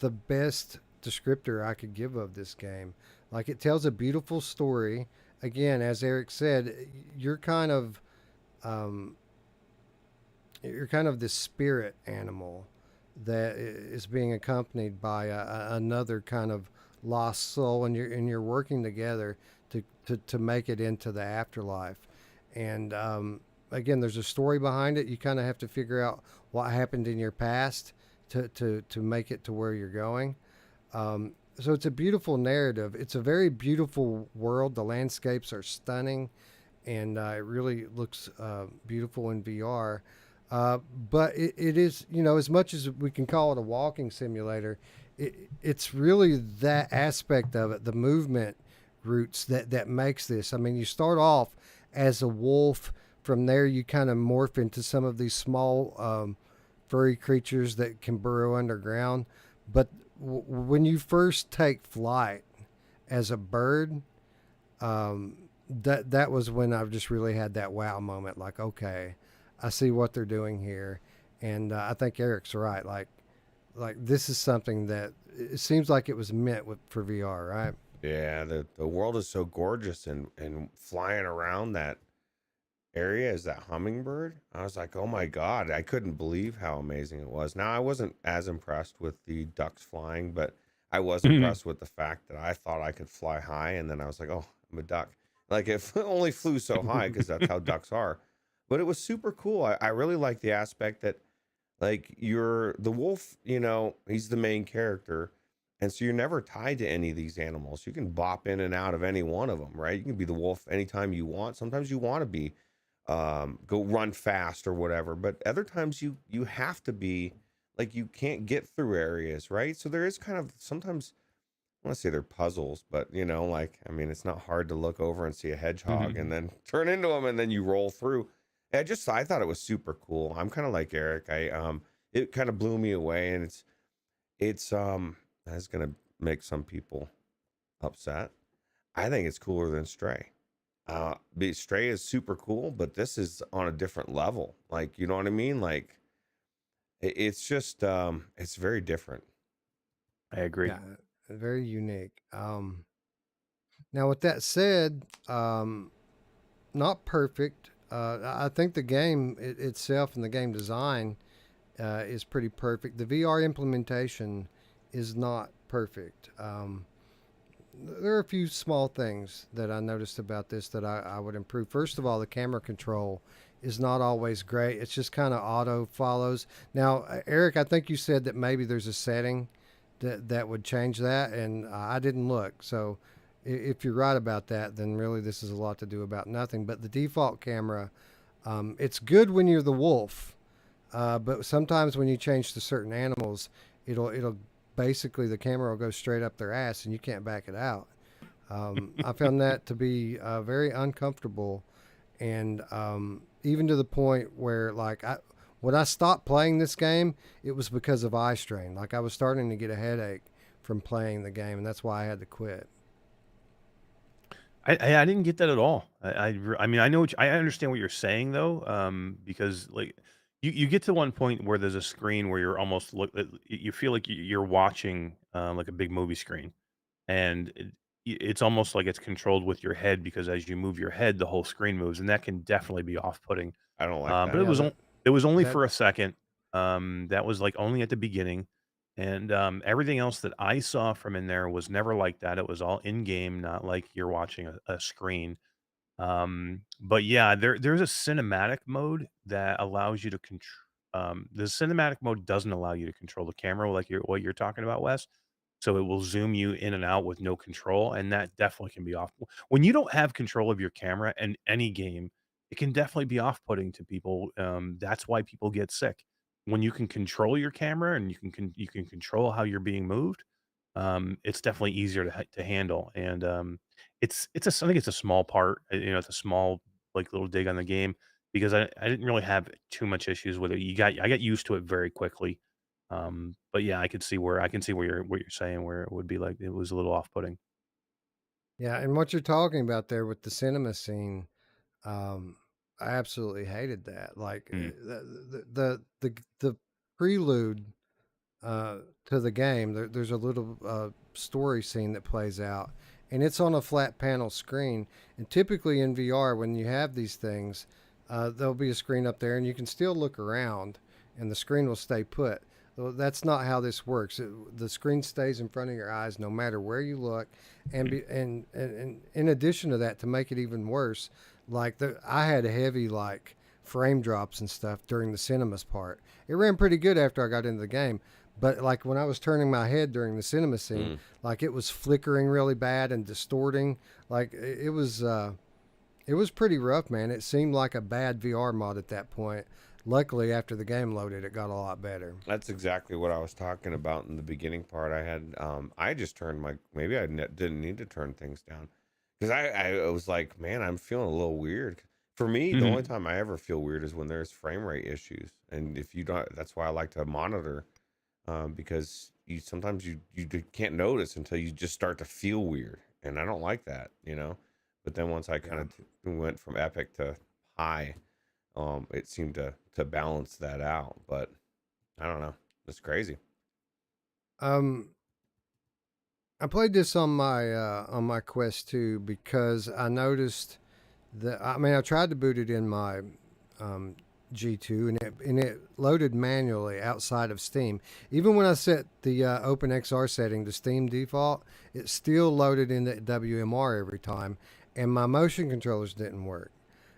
the best descriptor I could give of this game. Like it tells a beautiful story. Again, as Eric said, you're kind of um, you're kind of this spirit animal that is being accompanied by another kind of lost soul, and you're working together to make it into the afterlife. And again, there's a story behind it. You kind of have to figure out what happened in your past to make it to where you're going. So it's a beautiful narrative. It's a very beautiful world. The landscapes are stunning, and it really looks beautiful in VR. But it is, as much as we can call it a walking simulator, it's really that aspect of it, the movement roots that makes this. I mean, you start off as a wolf. From there, you kind of morph into some of these small furry creatures that can burrow underground. But when you first take flight as a bird, that was when I just really had that wow moment. Like, okay, I see what they're doing here, and I think Eric's right. Like this is something that it seems like it was meant for VR, right? Yeah, the world is so gorgeous and flying around that area is that hummingbird. I was like, oh my God, I couldn't believe how amazing it was. Now, I wasn't as impressed with the ducks flying, but I was Mhm. impressed with the fact that I thought I could fly high. And then I was like, oh, I'm a duck. Like it only flew so high because that's how ducks are. But it was super cool. I really like the aspect that like you're the wolf, he's the main character. And so you're never tied to any of these animals. You can bop in and out of any one of them, right? You can be the wolf anytime you want. Sometimes you want to be go run fast or whatever, but other times you have to be like you can't get through areas, right? So there is kind of sometimes I want to say they're puzzles, but like I mean, it's not hard to look over and see a hedgehog and then turn into them and then you roll through. I thought it was super cool. I'm kind of like Eric. It kind of blew me away, and it's that's gonna make some people upset. I think it's cooler than Stray. Stray is super cool, but this is on a different level. Like, you know what I mean? Like, it's just, it's very different. I agree. Yeah, very unique. Now, with that said, not perfect. I think the game itself and the game design is pretty perfect. The VR implementation is not perfect. There are a few small things that I noticed about this that I would improve. First of all, the camera control is not always great. It's just kind of auto follows. Now, Eric, I think you said that maybe there's a setting that would change that, and I didn't look. So if you're right about that, then really this is a lot to do about nothing. But the default camera, it's good when you're the wolf, but sometimes when you change to certain animals, it'll basically the camera will go straight up their ass and you can't back it out. I found that to be very uncomfortable, and even to the point where like when I stopped playing this game, it was because of eye strain. Like I was starting to get a headache from playing the game, and that's why I had to quit. I didn't get that at all. I mean, I know I understand what you're saying though, because like you get to one point where there's a screen where you're almost you feel like you're watching like a big movie screen, and it's almost like it's controlled with your head because as you move your head, the whole screen moves, and that can definitely be off-putting. I don't like But that. Yeah, it was only that for a second. That was like only at the beginning, and everything else that I saw from in there was never like that. It was all in game, not like you're watching a screen. But yeah, there's a cinematic mode that allows you to control. The cinematic mode doesn't allow you to control the camera like what you're talking about, Wes. So it will zoom you in and out with no control, and that definitely can be off. When you don't have control of your camera in any game, it can definitely be off-putting to people. That's why people get sick. When you can control your camera and you can control how you're being moved, it's definitely easier to handle. And I think it's a small part. It's a small like little dig on the game because I didn't really have too much issues with it. I got used to it very quickly. But yeah, I can see where you're saying where it would be like it was a little off-putting. yeah, and what you're talking about there with the cinema scene, um, I absolutely hated that. Like Mm. the prelude uh, to the game, there's a little story scene that plays out, and it's on a flat panel screen. And typically in VR, when you have these things, there'll be a screen up there, and you can still look around, and the screen will stay put. Well, that's not how this works. The screen stays in front of your eyes no matter where you look, and in addition to that, to make it even worse, like I had heavy like frame drops and stuff during the cinemas part. It ran pretty good after I got into the game, but like when I was turning my head during the cinema scene, Mm. like it was flickering really bad and distorting. Like it was pretty rough, man. It seemed like a bad VR mod at that point. Luckily, after the game loaded, it got a lot better. That's exactly what I was talking about in the beginning part. I just turned maybe didn't need to turn things down because I was like, man, I'm feeling a little weird. For me, the only Mhm. time I ever feel weird is when there's frame rate issues. And if you don't, that's why I like to monitor because sometimes can't notice until you just start to feel weird, and I don't like that. But then once I kind Yeah. of went from epic to high, it seemed to balance that out. But I don't know, it's crazy. Um, I played this on my Quest 2 because I noticed I mean, I tried to boot it in my um, G2, and it loaded manually outside of Steam. Even when I set the OpenXR setting to Steam default, it still loaded in the WMR every time, and my motion controllers didn't work.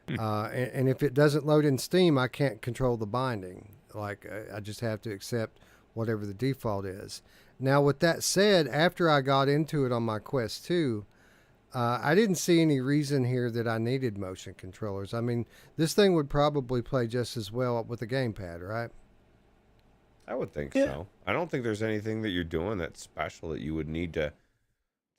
Hmm. And if it doesn't load in Steam, I can't control the binding. Like I just have to accept whatever the default is. Now, with that said, after I got into it on my Quest 2, I didn't see any reason here that I needed motion controllers. I mean, this thing would probably play just as well with a gamepad, right? I would think Yeah. so. I don't think there's anything that you're doing that's special that you would need to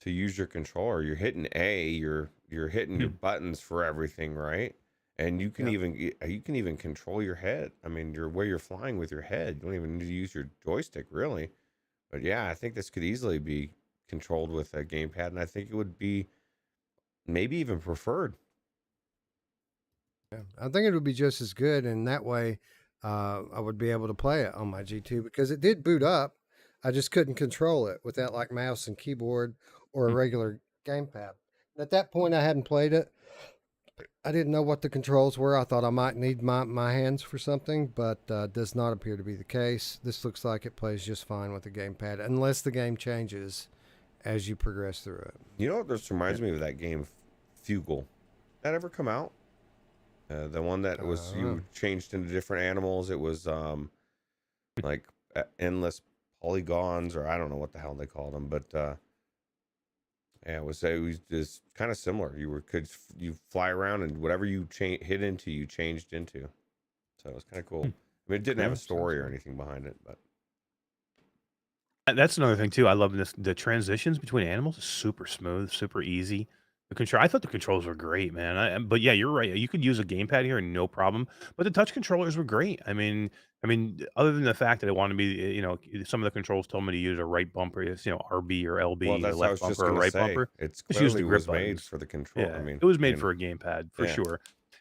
use your controller. You're hitting A, you're hitting your buttons for everything, right? And you can even control your head. I mean, where you're flying with your head. You don't even need to use your joystick really. But yeah, I think this could easily be controlled with a gamepad, and I think it would be maybe even preferred. Yeah, I think it would be just as good, and that way, I would be able to play it on my G2 because it did boot up. I just couldn't control it without like mouse and keyboard or a regular gamepad. At that point, I hadn't played it. I didn't know what the controls were. I thought I might need my hands for something, but does not appear to be the case. This looks like it plays just fine with the gamepad, unless the game changes as you progress through it. You know what this reminds me of, that game Fugle. That ever come out? The one that was you changed into different animals. It was like endless polygons, or I don't know what the hell they called them, but yeah, it was just kind of similar. You fly around, and whatever you hit into, you changed into. So it was kind of cool. I mean, it didn't have a story or anything behind it, but That's another thing too. I love this. The transitions between animals is super smooth, super easy. The control. I thought the controls were great, man. But yeah, you're right. You could use a gamepad here, no problem. But the touch controllers were great. Other than the fact that it wanted to be, some of the controls told me to use a right bumper, RB or well, LB, or that's what I left was just bumper or gonna right say. bumper. It's Just use the clearly grip was made buttons. for the control. I Yeah, mean, it was made for a gamepad for yeah. sure.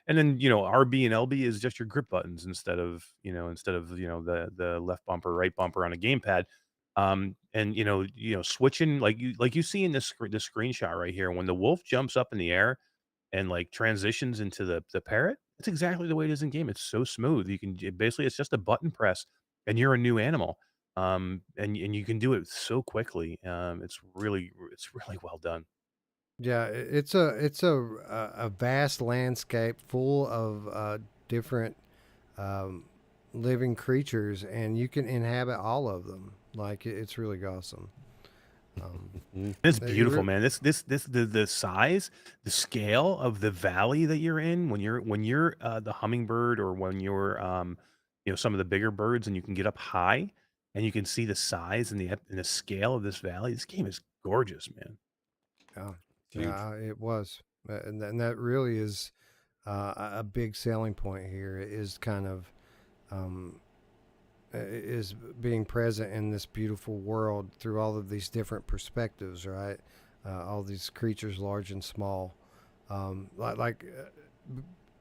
And then RB and LB is just your grip buttons instead of the left bumper, right bumper on a gamepad. And switching like you see in this screenshot right here, when the wolf jumps up in the air and like transitions into the parrot, it's exactly the way it is in game. It's so smooth. Basically it's just a button press and you're a new animal. And you can do it so quickly. It's really well done. Yeah, it's a vast landscape full of different um, living creatures, and you can inhabit all of them. Like it's really awesome. It's It beautiful, re- man. The size, the scale of the valley that you're in when you're the hummingbird, or when you're some of the bigger birds, and you can get up high and you can see the size and the scale of this valley. This game is gorgeous, man. yeah, It's huge. it was, and that really is a big selling point here. Is kind of um, is being present in this beautiful world through all of these different perspectives, right? All these creatures, large and small.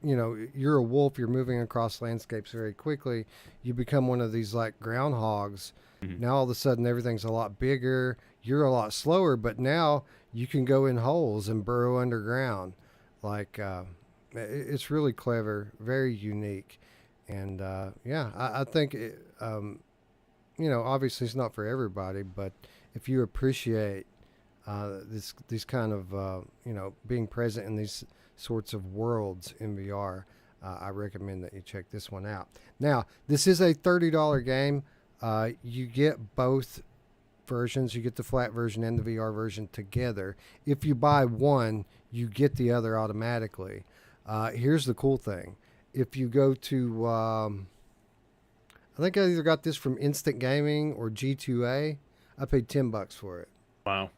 You're a wolf. You're moving across landscapes very quickly. You become one of these like groundhogs. Mhm. Now all of a sudden everything's a lot bigger. You're a lot slower, but now you can go in holes and burrow underground. Like it's really clever, very unique, and yeah, I think obviously it's not for everybody, but if you appreciate these kind of being present in these sorts of worlds in VR, I recommend that you check this one out. Now, this is a $30 game. You get both versions. You get the flat version and the VR version together. If you buy one, you get the other automatically. Here's the cool thing: if you go to I think I either got this from Instant Gaming or G2A. I paid $10 for it. Wow,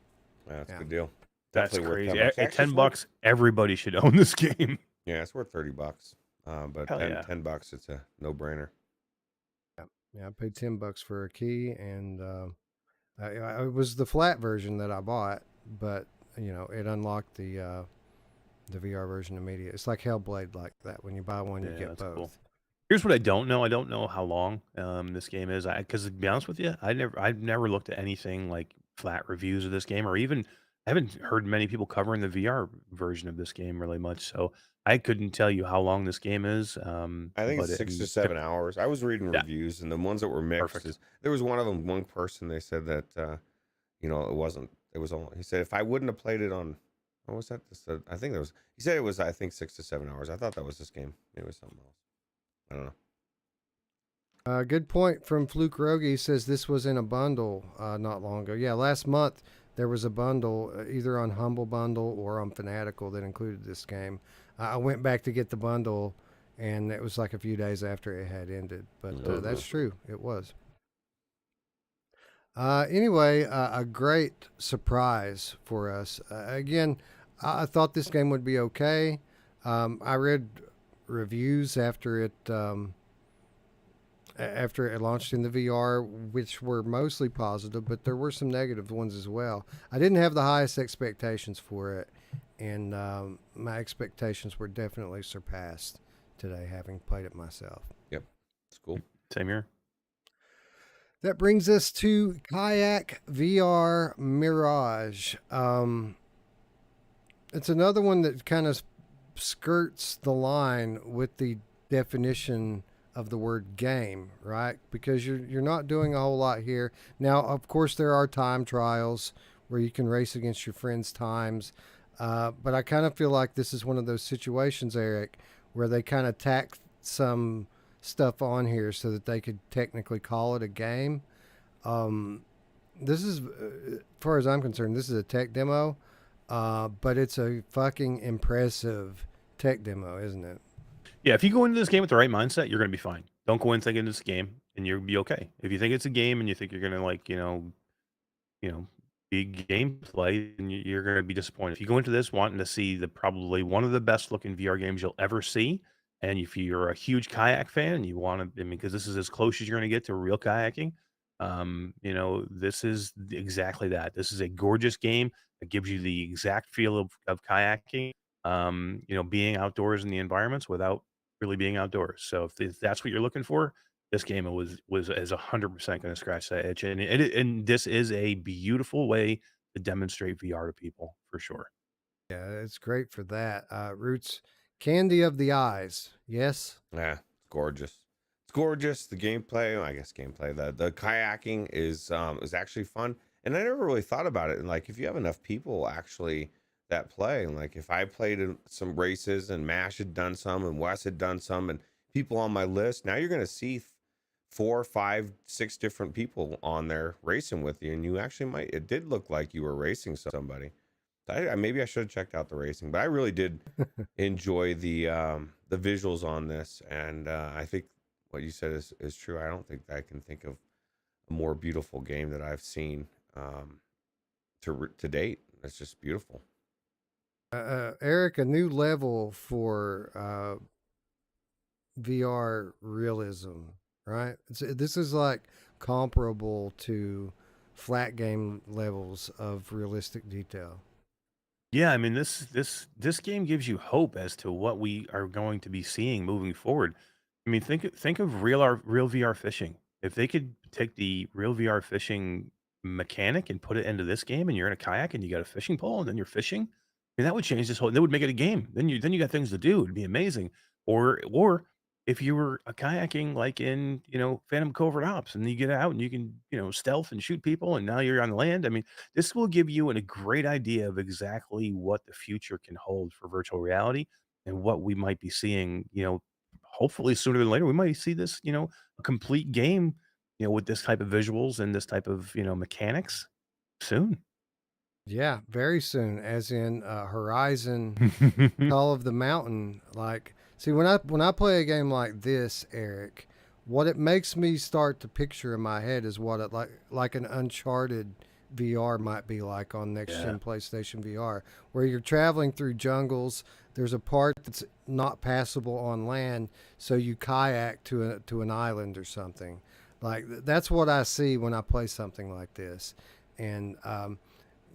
That's Yeah. a good deal. that's Definitely worth crazy. $10. At Actually, it's 10 worth- bucks, everybody should own this game. Yeah, it's worth $30. But Hell yeah. $10, it's a no-brainer. Yeah, I paid $10 for a key, and it was the flat version that I bought, but it unlocked the VR version immediately. It's like Hellblade, like that. When you buy one, you Yeah, get that's both. cool. Here's what I don't know. I don't know how long this game is. Because to be honest with you, I've never looked at anything like flat reviews of this game, or even I haven't heard many people covering the VR version of this game really much. So I couldn't tell you how long this game is, I think but it's 6 to 7 hours. I was reading yeah, reviews, and the ones that were mixed perfect. is there was one of them. One person they said that it wasn't. It was only. He said if I wouldn't have played it on, what was that? I think there was. He said it was. I think 6 to 7 hours. I thought that was this game. It was something else. I don't know. Good point from Fluke Rogie. He says this was in a bundle not long ago. Yeah, last month there was a bundle either on Humble Bundle or on Fanatical that included this game. I went back to get the bundle, and it was like a few days after it had ended. But that's true. It was. Anyway, a great surprise for us. Again, I thought this game would be okay. I read reviews after it launched in the VR, which were mostly positive, but there were some negative ones as well. I didn't have the highest expectations for it, and my expectations were definitely surpassed today, having played it myself. Yep, it's cool. Same here. That brings us to Kayak VR Mirage. It's another one that kind of skirts the line with the definition of the word game, right? Because you're not doing a whole lot here. Now, of course, there are time trials where you can race against your friends' times, but I kind of feel like this is one of those situations, Eric, where they kind of tack some stuff on here so that they could technically call it a game. This is, as far as I'm concerned, this is a tech demo, but it's a fucking impressive tech demo, isn't it? Yeah, if you go into this game with the right mindset, you're going to be fine. Don't go in thinking it's a game, and you'll be okay. If you think it's a game and you think you're going to big gameplay, and you're going to be disappointed. If you go into this wanting to see probably one of the best looking VR games you'll ever see, and if you're a huge kayak fan and you want to, I mean, because this is as close as you're going to get to real kayaking, this is exactly that. This is a gorgeous game that gives you the exact feel of kayaking. Being outdoors in the environments without really being outdoors. So if that's what you're looking for, this game was as 100% going to scratch that itch, and this is a beautiful way to demonstrate VR to people for sure. Yeah, it's great for that. Roots, candy of the eyes. Yes. Yeah, it's gorgeous. It's gorgeous. The gameplay, I guess gameplay, the kayaking is actually fun. And I never really thought about it. And like if you have enough people actually that play, and like if I played in some races and Mash had done some and Wes had done some and people on my list, now you're gonna see 4, 5, 6 different people on there racing with you, and you actually it did look like you were racing somebody. Maybe I should have checked out the racing, but I really did enjoy the visuals on this, and I think what you said is true. I don't think I can think of a more beautiful game that I've seen to date. It's just beautiful. Eric, a new level for VR realism, right? This is like comparable to flat game levels of realistic detail. Yeah, I mean this game gives you hope as to what we are going to be seeing moving forward. I mean, think of real VR fishing. If they could take the real VR fishing mechanic and put it into this game, and you're in a kayak and you got a fishing pole and then you're fishing, I mean, that would change this whole. That would make it a game. Then you got things to do. It'd be amazing. Or if you were a kayaking like in Phantom Covert Ops, and you get out and you can stealth and shoot people, and now you're on land. I mean, this will give you a great idea of exactly what the future can hold for virtual reality and what we might be seeing. Hopefully sooner than later, we might see this. A complete game. With this type of visuals and this type of mechanics soon. Yeah, very soon, as in Horizon Call of the Mountain. Like, see, when I play a game like this, Eric, what it makes me start to picture in my head is what it like an Uncharted VR might be like on next gen PlayStation VR, where you're traveling through jungles. There's a part that's not passable on land, so you kayak to an island or something. Like that's what I see when I play something like this, and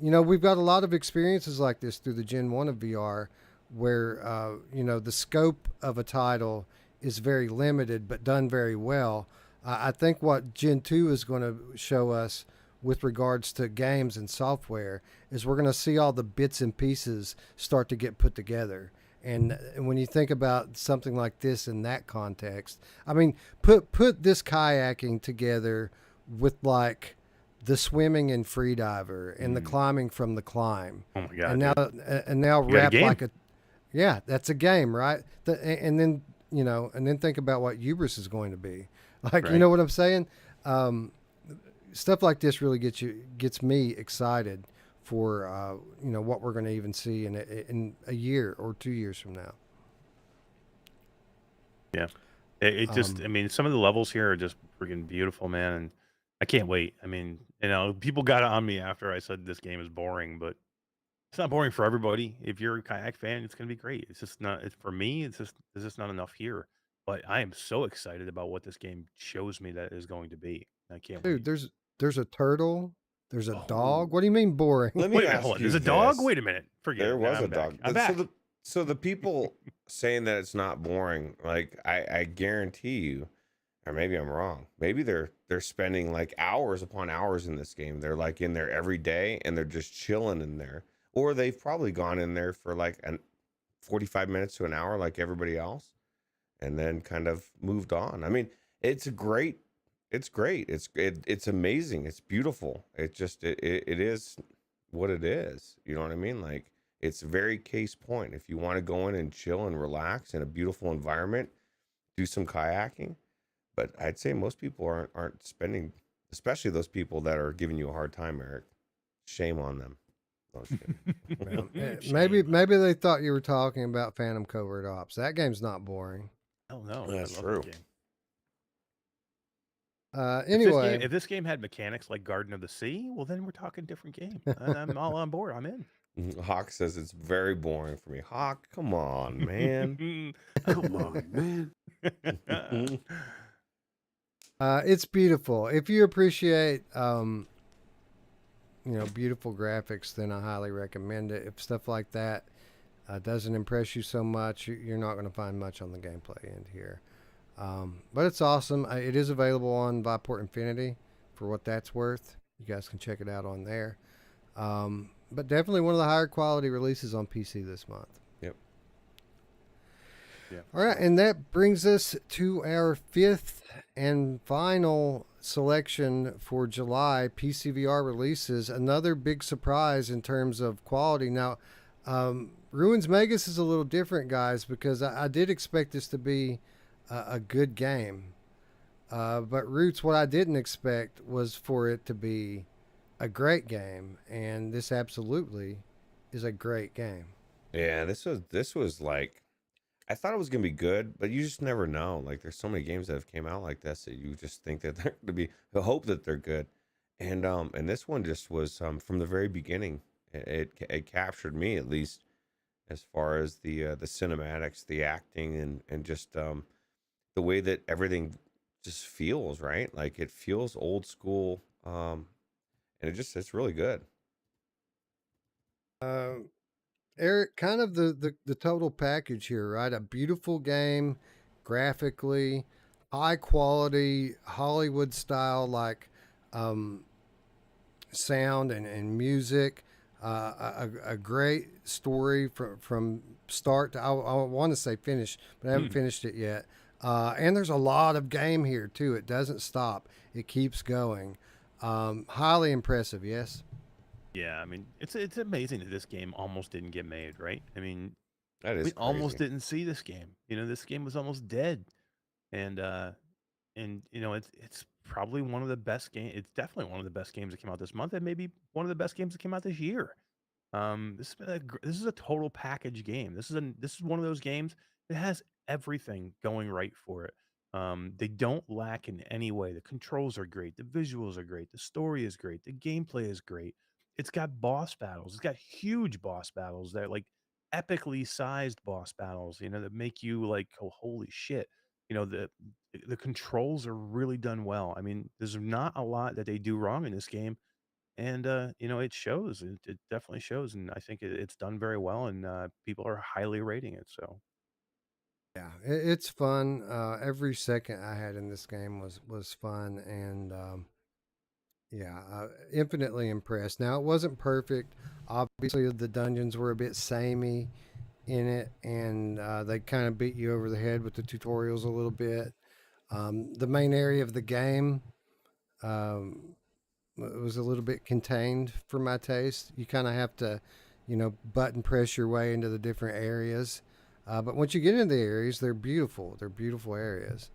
we've got a lot of experiences like this through the Gen 1 of VR where, the scope of a title is very limited but done very well. I think what Gen 2 is going to show us with regards to games and software is we're going to see all the bits and pieces start to get put together. And when you think about something like this in that context, I mean, put this kayaking together with like the swimming and freediver and the climbing from the climb, Oh my god, and now dude. and now You got a wrap game. like a yeah, that's a game, right? And then and then think about what Hubris is going to be. Like, you Right. know what I'm saying? Stuff like this really gets me excited for what we're going to even see in a year or 2 years from now. Yeah. It just, I mean, some of the levels here are just freaking beautiful, man. And I can't wait. I mean, people got on me after I said this game is boring, but it's not boring for everybody. If you're a kayak fan, it's going to be great. It's just not, it's for me, there's just not enough here. But I am so excited about what this game shows me that it is going to be. I can't Dude, wait. there's a turtle, there's a dog. Oh, What do you mean boring? Let me wait a minute. Hold ask on. you There's a dog? this. Wait a minute. Forget There it. was I'm a back. dog. I'm back. So the people saying that it's not boring, like I guarantee you, or maybe I'm wrong. Maybe they're spending like hours upon hours in this game. They're like in there every day and they're just chilling in there. Or they've probably gone in there for like 45 minutes to an hour like everybody else and then kind of moved on. I mean, it's great. It's great. It's amazing. It's beautiful. It is what it is. You know what I mean? Like it's very case point. If you want to go in and chill and relax in a beautiful environment, do some kayaking. But I'd say most people aren't spending, especially those people that are giving you a hard time, Eric. Shame on them. No, just kidding. Maybe they thought you were talking about Phantom Covert Ops. That game's not boring. Oh no, That's I love true. that game. Anyway, If this game had mechanics like Garden of the Sea, well, then we're talking different game. And I'm all on board. I'm in. Hawk says it's very boring for me. Hawk, come on, man. Come on, man. it's beautiful. If you appreciate, beautiful graphics, then I highly recommend it. If stuff like that doesn't impress you so much, you're not going to find much on the gameplay end here. But it's awesome. It is available on Viport Infinity for what that's worth. You guys can check it out on there. But definitely one of the higher quality releases on PC this month. Yep. Yeah. All right, and that brings us to our fifth and final selection for July PCVR releases. Another big surprise in terms of quality. Now, Ruins Magus is a little different, guys, because I did expect this to be a good game. But Roots, what I didn't expect was for it to be a great game, and this absolutely is a great game. Yeah, this was like I thought it was gonna be good, but you just never know. Like there's so many games that have came out like this that you just think that they're gonna be hope that they're good. And this one just was from the very beginning. It captured me at least as far as the cinematics, the acting and just the way that everything just feels, right? Like it feels old school. And it's really good. Eric, kind of the total package here, right? A beautiful game, graphically, high quality, Hollywood style, like sound and music. A great story from start to, I want to say finish, but I haven't finished it yet. And there's a lot of game here too. It doesn't stop. It keeps going. Highly impressive. Yes. Yeah, I mean, it's amazing that this game almost didn't get made, right? I mean, That is we almost crazy. didn't see this game. This game was almost dead, and it's probably one of the best game. It's definitely one of the best games that came out this month, and maybe one of the best games that came out this year. This is a total package game. This is one of those games that has everything going right for it. They don't lack in any way. The controls are great. The visuals are great. The story is great. The gameplay is great. It's got boss battles. It's got huge boss battles that are like epically sized boss battles, that make you like, oh, holy shit. The controls are really done well. I mean, there's not a lot that they do wrong in this game. And, it shows. It definitely shows. And I think it's done very well. And people are highly rating it. So, Yeah, it's fun. Every second I had in this game was fun, and yeah, infinitely impressed. Now it wasn't perfect. Obviously, the dungeons were a bit samey in it, and they kind of beat you over the head with the tutorials a little bit. The main area of the game um, was a little bit contained for my taste. You kind of have to, button press your way into the different areas. But once you get into the areas, they're beautiful. They're beautiful areas.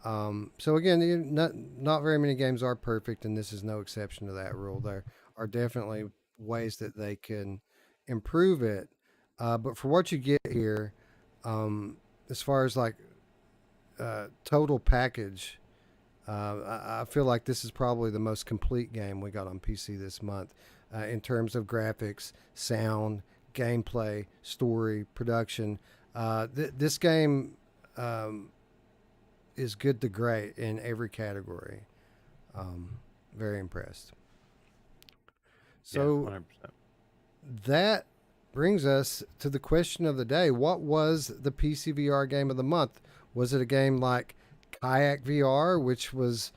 So again, not very many games are perfect, and this is no exception to that rule. There are definitely ways that they can improve it. But for what you get here, as far as like total package, I feel like this is probably the most complete game we got on PC this month in terms of graphics, sound, gameplay, story, production. This game is good to great in every category. Very impressed. So 100%. that brings us to the question of the day. What was the PCVR game of the month? Was it a game like Kayak VR, which was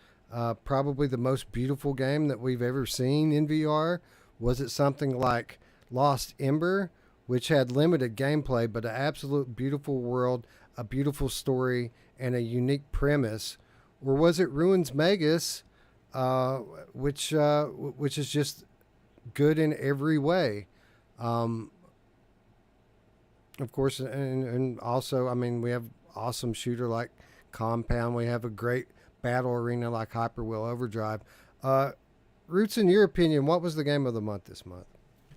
probably the most beautiful game that we've ever seen in VR? Was it something like Lost Ember, which had limited gameplay but an absolute beautiful world, a beautiful story, and a unique premise? Or was it Ruins Magus, which is just good in every way? Of course, and also, I mean, we have awesome shooter like Compound. We have a great battle arena like Hyperwheel Overdrive. Roots, in your opinion, what was the game of the month this month?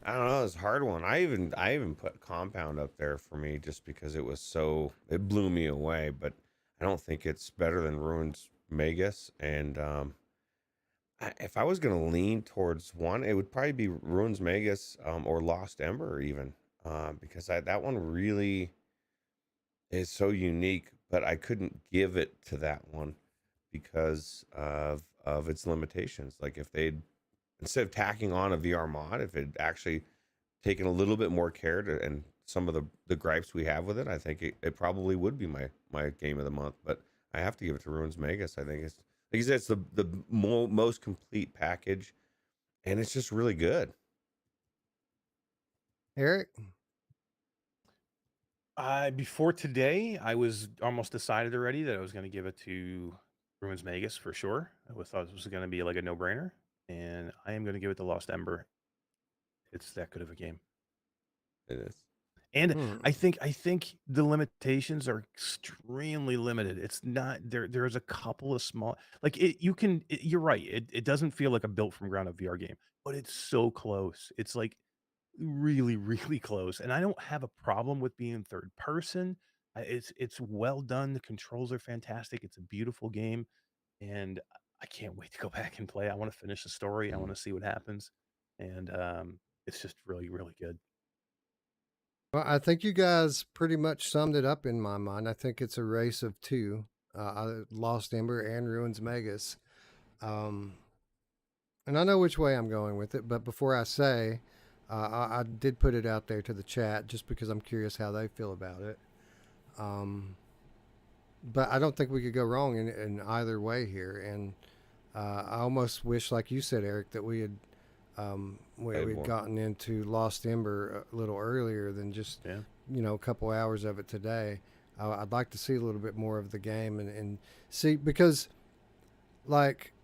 I don't know. It's a hard one. I even put Compound up there for me just because it blew me away. But I don't think it's better than Ruins Magus. And if I was gonna lean towards one, it would probably be Ruins Magus or Lost Ember even, because that one really is so unique. But I couldn't give it to that one because of its limitations. Like if they'd instead of tacking on a VR mod, if it actually taken a little bit more care to, and some of the gripes we have with it, I think it probably would be my game of the month. But I have to give it to Ruins Magus. I think it's like you said, it's the most complete package, and it's just really good. Eric? Before today, I was almost decided already that I was going to give it to Ruins Magus for sure. Thought it was going to be like a no-brainer, and I am going to give it to Lost Ember. It's that good of a game, It is. and I think the limitations are extremely limited. It's not there. There's a couple of small, like you're right. It doesn't feel like a built from ground up VR game, but it's so close. It's like really, really close, and I don't have a problem with being third person. It's well done. The controls are fantastic. It's a beautiful game, and I can't wait to go back and play. I want to finish the story. I want to see what happens, and it's just really, really good. Well, I think you guys pretty much summed it up in my mind. I think it's a race of two, Lost Ember and Ruins Magus. And I know which way I'm going with it, but before I say, I did put it out there to the chat just because I'm curious how they feel about it. But I don't think we could go wrong in either way here. And I almost wish, like you said, Eric, that we had we'd gotten into Lost Ember a little earlier than just a couple hours of it today. I'd like to see a little bit more of the game and see, because like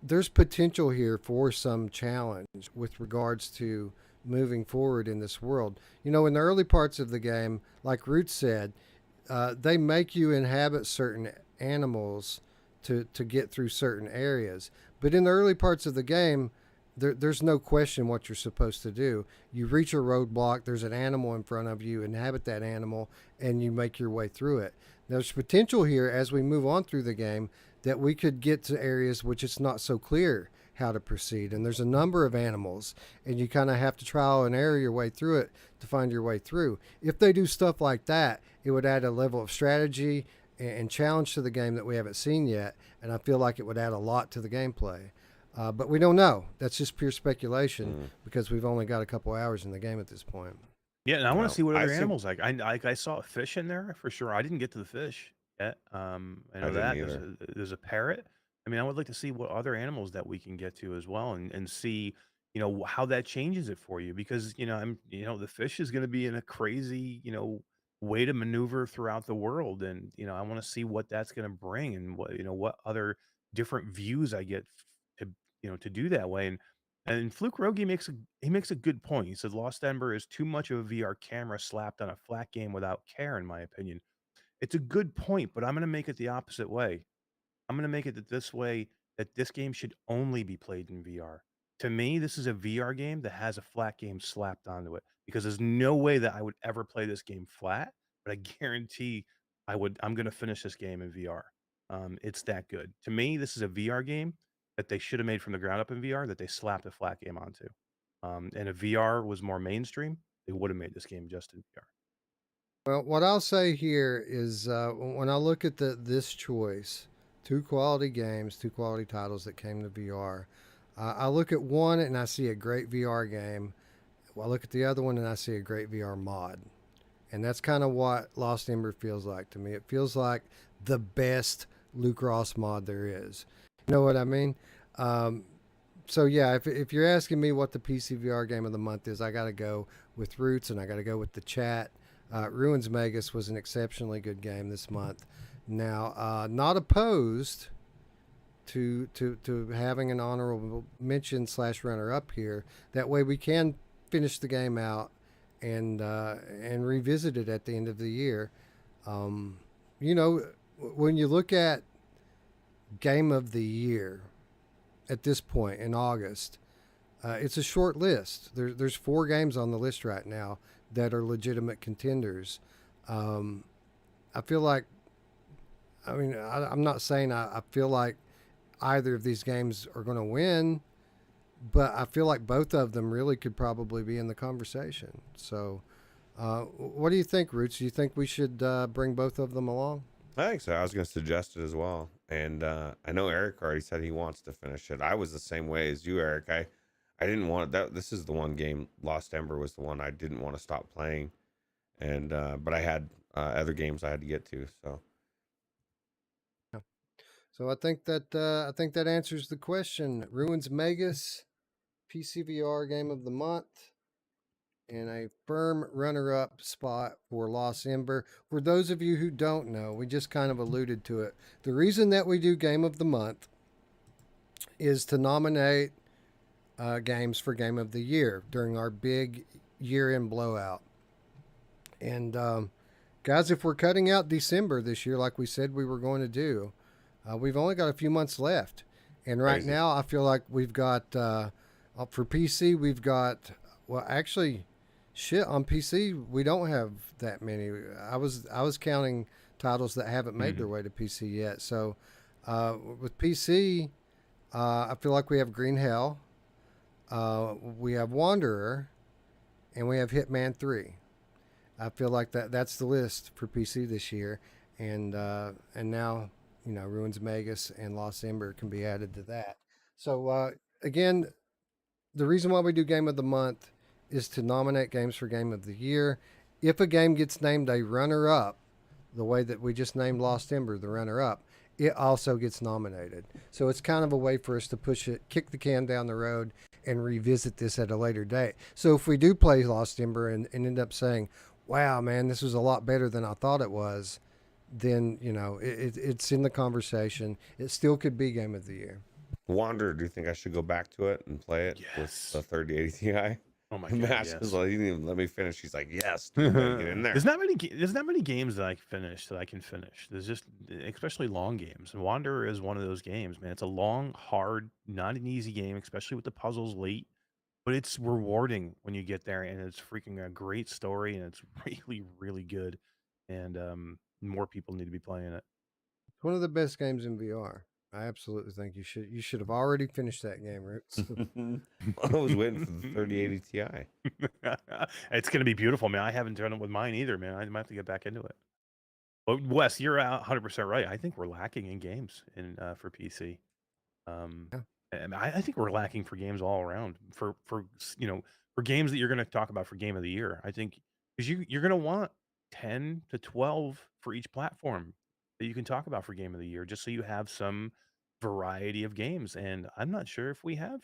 there's potential here for some challenge with regards to moving forward in this world. In the early parts of the game, like Roots said, they make you inhabit certain animals to get through certain areas. But in the early parts of the game, there's no question what you're supposed to do. You reach a roadblock, there's an animal in front of you, inhabit that animal, and you make your way through it. There's potential here as we move on through the game that we could get to areas which it's not so clear how to proceed. And there's a number of animals, and you kind of have to trial and error your way through it to find your way through. If they do stuff like that, it would add a level of strategy and challenge to the game that we haven't seen yet, and I feel like it would add a lot to the gameplay. But we don't know. That's just pure speculation because we've only got a couple hours in the game at this point. Yeah, and I want to see what other animals like. I saw a fish in there for sure. I didn't get to the fish yet. I know that there's a parrot. I mean, I would like to see what other animals that we can get to as well, and see how that changes it for you, because the fish is going to be in a crazy way to maneuver throughout the world, and I want to see what that's going to bring, and what other different views I get to to do that way. And Fluke Rogi makes a good point. He says Lost Ember is too much of a VR camera slapped on a flat game without care, in my opinion. It's a good point, but I'm going to make it the opposite way. I'm gonna make it this way, that this game should only be played in VR. To me, this is a VR game that has a flat game slapped onto it, because there's no way that I would ever play this game flat, but I guarantee I'm gonna finish this game in VR. It's that good. To me, this is a VR game that they should have made from the ground up in VR that they slapped a flat game onto. And if VR was more mainstream, they would have made this game just in VR. Well, what I'll say here is when I look at this choice, two quality games, two quality titles that came to VR, I look at one and I see a great VR game. Well, I look at the other one and I see a great VR mod. And that's kind of what Lost Ember feels like to me. It feels like the best Luke Ross mod there is. You know what I mean? So yeah, if you're asking me what the PCVR game of the month is, I got to go with Roots and I got to go with the chat. Ruins Magus was an exceptionally good game this month. Now, not opposed to having an honorable mention / runner up here. That way we can finish the game out and revisit it at the end of the year. You know, when you look at game of the year at this point in August, it's a short list. There's 4 games on the list right now that are legitimate contenders. I feel like, I'm not saying I feel like either of these games are going to win, but I feel like both of them really could probably be in the conversation. So, what do you think, Roots? Do you think we should bring both of them along? I think so. I was going to suggest it as well. And I know Eric already said he wants to finish it. I was the same way as you, Eric. I didn't want that. This is the one game, Lost Ember was the one I didn't want to stop playing. And but I had other games I had to get to. So I think that answers the question. Ruins Magus, PCVR game of the month, and a firm runner-up spot for Lost Ember. For those of you who don't know, we just kind of alluded to it. The reason that we do game of the month is to nominate games for game of the year during our big year-end blowout. And guys, if we're cutting out December this year, like we said we were going to do, we've only got a few months left. And right now, I feel like we've got for PC, we've got actually, shit, on PC we don't have that many. I was counting titles that haven't made their way to PC yet. So with PC, I feel like we have Green Hell, we have Wanderer, and we have Hitman 3. I feel like that's the list for PC this year, and now Ruins Magus and Lost Ember can be added to that. So again, the reason why we do Game of the Month is to nominate games for Game of the Year. If a game gets named a runner-up, the way that we just named Lost Ember the runner-up, it also gets nominated. So it's kind of a way for us to push it, kick the can down the road, and revisit this at a later date. So if we do play Lost Ember and end up saying, wow, man, this was a lot better than I thought it was, then, it's in the conversation. It still could be Game of the Year. Wanderer, do you think I should go back to it and play it with the 3080 Ti? Oh my god! Max was like, he didn't even let me finish. He's like, yes, dude, get in there. There's not many games that I can finish. There's just, especially long games. And Wanderer is one of those games, man. It's a long, hard, not an easy game, especially with the puzzles late. But it's rewarding when you get there, and it's freaking a great story, and it's really, really good. And more people need to be playing it. It's one of the best games in VR. I absolutely think you should have already finished that game, Roots. I was waiting for the 3080 Ti. It's gonna be beautiful, man. I haven't done it with mine either, man. I might have to get back into it. But Wes, you're 100% right. I think we're lacking in games for PC. Yeah. And I think we're lacking for games all around. For games that you're going to talk about for Game of the Year. I think because you're going to want 10 to 12 for each platform that you can talk about for Game of the Year, just so you have some variety of games. And I'm not sure if we have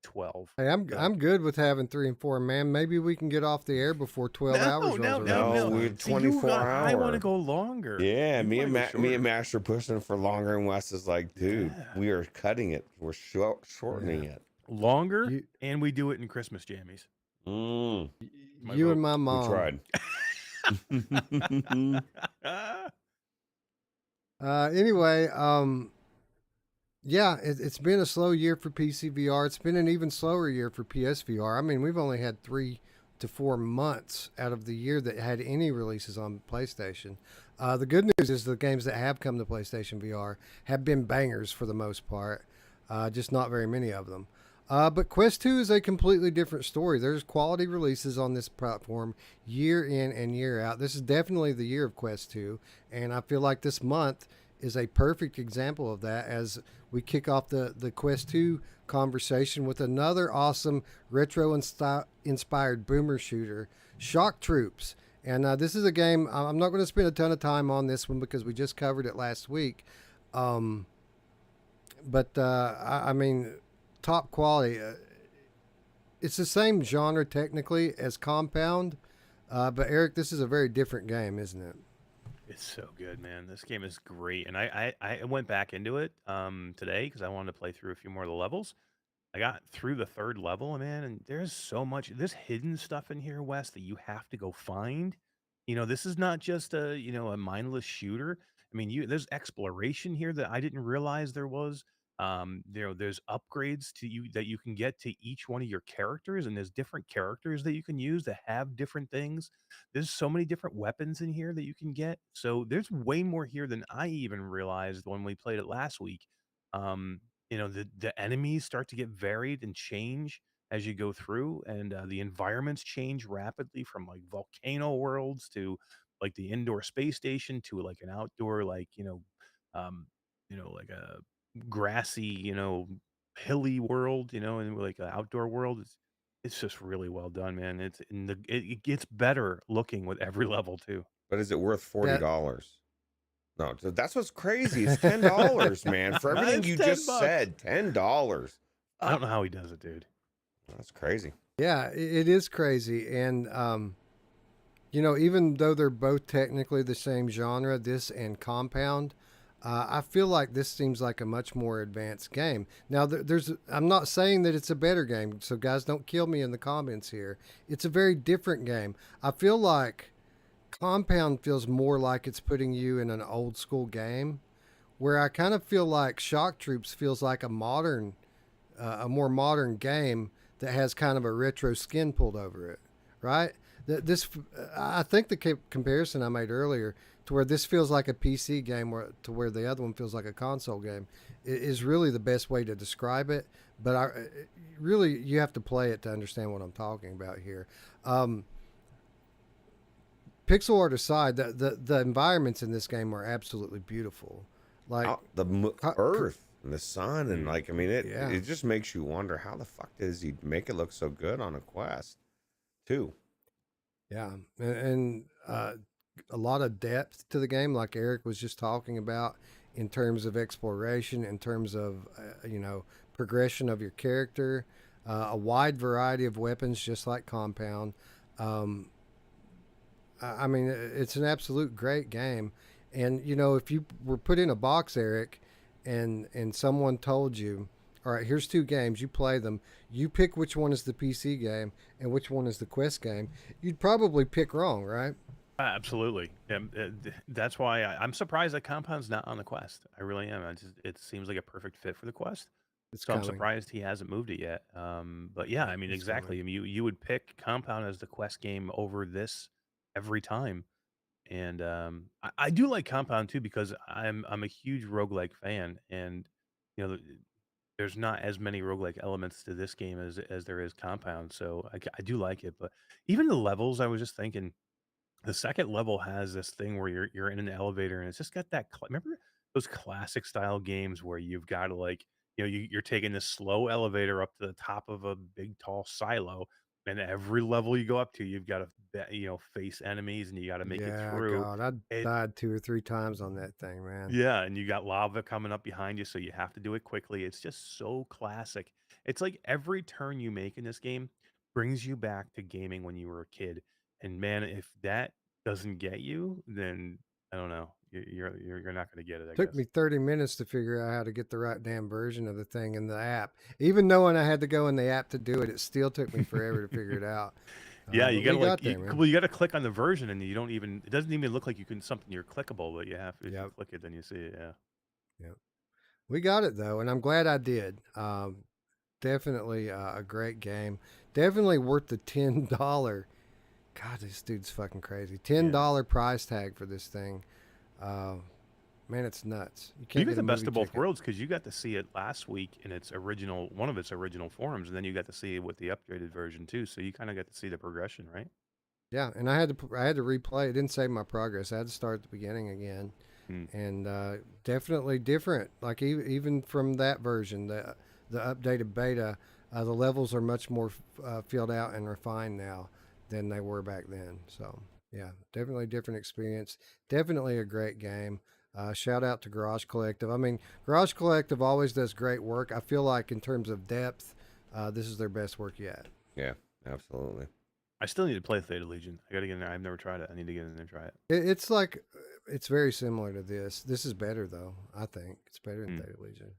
12. Hey, I'm So I'm good with having 3 and 4, man. Maybe we can get off the air before 12 hours rolls around No, this we're time. See, you 24 got. I want to hour. go longer. Yeah, You want to go me shorter. and Max are pushing for longer, and Wes is like, dude, Yeah, we are cutting it. We're shortening it. longer, You and we do it in Christmas jammies. Mm, My you vote. and my we mom. tried. Anyway, yeah, it's been a slow year for PCVR. It's been an even slower year for PSVR. I mean, we've only had 3 to 4 months out of the year that had any releases on PlayStation. The good news is the games that have come to PlayStation VR have been bangers for the most part, just not very many of them. But Quest 2 is a completely different story. There's quality releases on this platform year in and year out. This is definitely the year of Quest 2, and I feel like this month is a perfect example of that as we kick off the Quest 2 conversation with another awesome retro inspired boomer shooter, Shock Troops. And this is a game, I'm not going to spend a ton of time on this one because we just covered it last week. But I mean, top quality. It's the same genre technically as Compound. But Eric, this is a very different game, isn't it? It's so good, man. This game is great, and I went back into it today because I wanted to play through a few more of the levels. I got through the third level, man, and there's so much there's hidden stuff in here, Wes, that you have to go find. This is not just a mindless shooter. I mean, there's exploration here that I didn't realize there was. There's upgrades to you that you can get to each one of your characters, and there's different characters that you can use that have different things. There's so many different weapons in here that you can get. So there's way more here than I even realized when we played it last week. Um, the enemies start to get varied and change as you go through, and the environments change rapidly from like volcano worlds to like the indoor space station to like an outdoor um like a grassy hilly world, and like an outdoor world. It's just really well done, man. It gets better looking with every level too. But is it worth That $40? No, that's what's crazy. It's $10, man. For everything It's you 10 just bucks. said, $10. I don't know how he does it, dude. That's crazy. Yeah, it is crazy. And, even though they're both technically the same genre, this and Compound, I feel like this seems like a much more advanced game. Now, I'm not saying that it's a better game, so guys, don't kill me in the comments here. It's a very different game. I feel like Compound feels more like it's putting you in an old school game, where I kind of feel like Shock Troops feels like a more modern game that has kind of a retro skin pulled over it, right? I think the comparison I made earlier to where this feels like a PC game, to where the other one feels like a console game, is really the best way to describe it. But really, you have to play it to understand what I'm talking about here. Pixel art aside, the environments in this game are absolutely beautiful. Like The earth and the sun, and like, I mean, Yeah. it just makes you wonder how the fuck does he make it look so good on a Quest 2? Yeah, and a lot of depth to the game, like Eric was just talking about, in terms of exploration, in terms of progression of your character, a wide variety of weapons, just like Compound. I mean, it's an absolute great game. And if you were put in a box, Eric, and someone told you, all right, here's 2 games, you play them, you pick which one is the PC game and which one is the Quest game, you'd probably pick wrong, right? Absolutely. That's why I'm surprised that Compound's not on the Quest. I really am. It seems like a perfect fit for the Quest. It's So I'm coming. surprised he hasn't moved it yet. But yeah, I mean, It's exactly. I coming. mean, you would pick Compound as the Quest game over this every time. And I do like Compound too because I'm a huge roguelike fan, and you know, there's not as many roguelike elements to this game as there is Compound. So I do like it. But even the levels, I was just thinking the second level has this thing where you're in an elevator and it's just got that remember those classic style games where you've got to like you're taking this slow elevator up to the top of a big tall silo, and every level you go up to you've got to face enemies and you got to make it Yeah, through God, I it. died 2 or 3 times on that thing, man. Yeah, and you got lava coming up behind you, so you have to do it quickly. It's just so classic. It's like every turn you make in this game brings you back to gaming when you were a kid. And man, if that doesn't get you, then I don't know. You're not going to get it, I Took guess. me 30 minutes to figure out how to get the right damn version of the thing in the app. Even knowing I had to go in the app to do it, it still took me forever to figure it out. Yeah, you But gotta we like got there, man. well, you gotta click on the version, and you don't even. It doesn't even look like you can something you're clickable, but you have if you Yep. click it, then you see it. Yeah. Yep. We got it though, and I'm glad I did. Definitely a great game. Definitely worth the $10. God, this dude's fucking crazy. $10 price tag for this thing. Man, it's nuts. You can't You get get the a best movie of both ticket. worlds because you got to see it last week in its original, one of its original forms, and then you got to see it with the upgraded version too. So you kind of got to see the progression, right? Yeah, and I had to replay. It didn't save my progress. I had to start at the beginning again, and definitely different. Like even from that version, the updated beta, the levels are much more filled out and refined now than they were back then. So yeah, definitely different experience. Definitely a great game. Shout out to Garage Collective. I mean, Garage Collective always does great work. I feel like in terms of depth, this is their best work yet. Yeah, absolutely. I still need to play Theta Legion. I gotta get in there. I've never tried it. I need to get in there and try it. It's like it's very similar to this. This is better though. I think it's better than Theta Legion.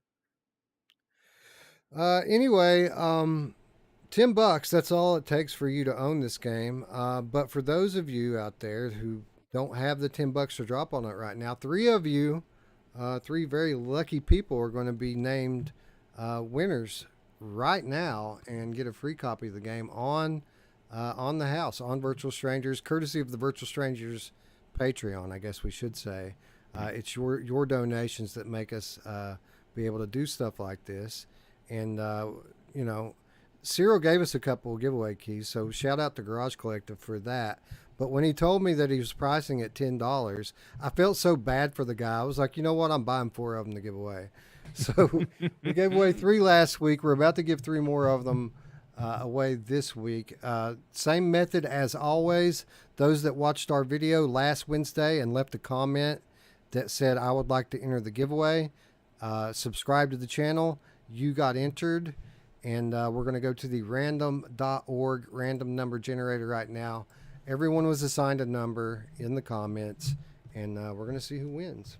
Anyway, $10. That's all it takes for you to own this game. But for those of you out there who don't have the $10 to drop on it right now, three of you, three very lucky people, are going to be named winners right now and get a free copy of the game on the house on Virtual Strangers, courtesy of the Virtual Strangers Patreon, I guess we should say. It's your donations that make us be able to do stuff like this. And, you know, Cyril gave us a couple of giveaway keys, so shout out to Garage Collective for that. But when he told me that he was pricing at $10, I felt so bad for the guy. I was like, you know what? I'm buying 4 of them to give away. So we gave away 3 last week. We're about to give 3 more of them away this week. Same method as always. Those that watched our video last Wednesday and left a comment that said, I would like to enter the giveaway, subscribe to the channel. You got entered. And we're going to go to the random.org random number generator right now. Everyone was assigned a number in the comments, and we're going to see who wins.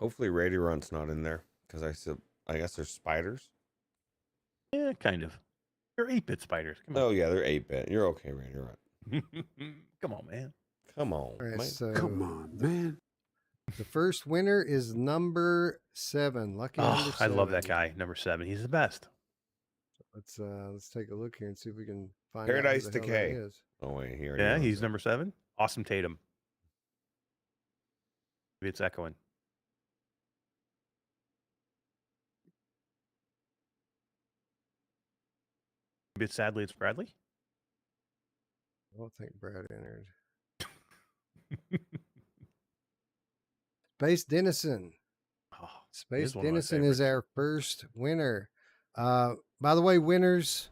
Hopefully Radio Run's not in there because I guess there's spiders. Yeah, kind of. They're 8-bit spiders. Come on. Oh yeah, they're 8-bit. You're okay, Radio Run. Come on, man. Come on, All right, man. so Come on, man. the first winner is number 7. Lucky number 7. I love that guy, number 7. He's the best. Let's take a look here and see if we can find Paradise out who the hell that Decay. is. Oh wait, here. Yeah, he's number 7. Awesome Tatum. Maybe it's echoing. Maybe sadly it's Bradley. I don't think Brad entered. Space Dennison. Oh, Space is one of my Dennison is favorites. our first winner. By the way, winners,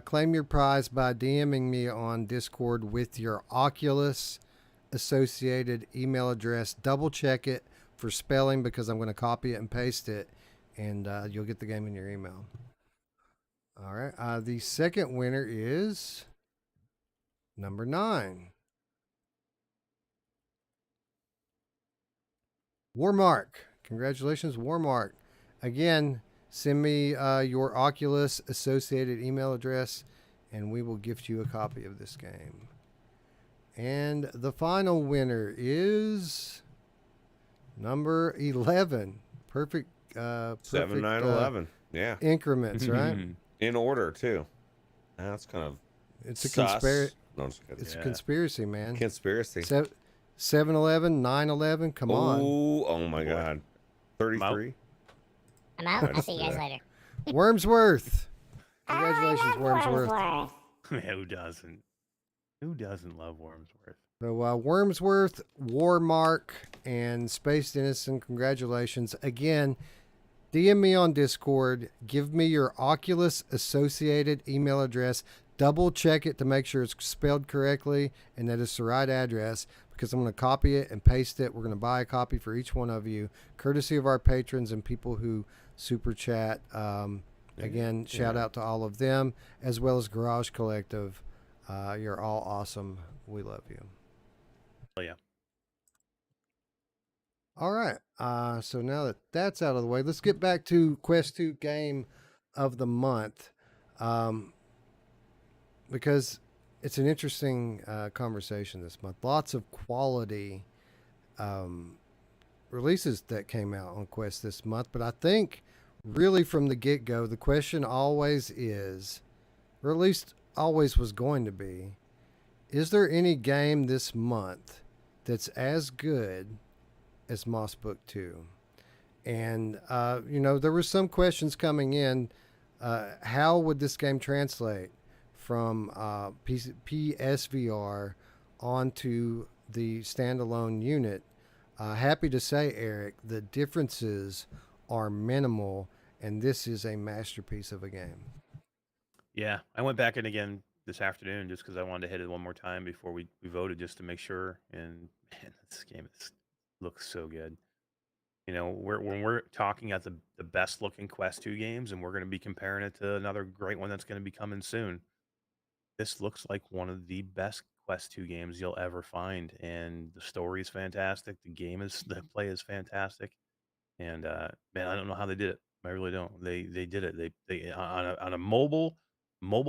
claim your prize by DMing me on Discord with your Oculus associated email address. Double check it for spelling because I'm going to copy it and paste it, and you'll get the game in your email. All right. The second winner is number 9. Warmark. Congratulations, Warmark. Again, send me your Oculus associated email address, and we will gift you a copy of this game. And the final winner is number 11. Perfect. 7, 9, 11. Yeah, increments, right? in order too. That's kind of It's a sus. conspiracy. No, I'm just kidding. It's a conspiracy, man. Conspiracy. 7-11, 9-11. Come on. Oh my God. 33. I'm out. I'll see you guys later. Wormsworth. Congratulations, Wormsworth. Who doesn't? Who doesn't love Wormsworth? So Wormsworth, Warmark, and Space Dennison, congratulations. Again, DM me on Discord. Give me your Oculus associated email address. Double check it to make sure it's spelled correctly and that it's the right address. because I'm going to copy it and paste it. We're going to buy a copy for each one of you, courtesy of our patrons and people who super chat. Again, shout out to all of them, as well as Garage Collective. You're all awesome. We love you. Oh yeah. All right. So now that that's out of the way, let's get back to Quest 2 game of the month, because it's an interesting conversation this month. Lots of quality releases that came out on Quest this month, but I think really from the get-go, the question always is, or at least always was going to be, is there any game this month that's as good as Moss Book 2? And, there were some questions coming in. How would this game translate from PSVR onto the standalone unit? Happy to say, Eric, the differences are minimal, and this is a masterpiece of a game. Yeah, I went back in again this afternoon just because I wanted to hit it one more time before we voted, just to make sure. And man, this game looks so good. When we're talking at the best looking Quest 2 games, and we're going to be comparing it to another great one that's going to be coming soon, this looks like one of the best Quest 2 games you'll ever find. And the story is fantastic. The play is fantastic. And man, I don't know how they did it. I really don't. They did it. They on a mobile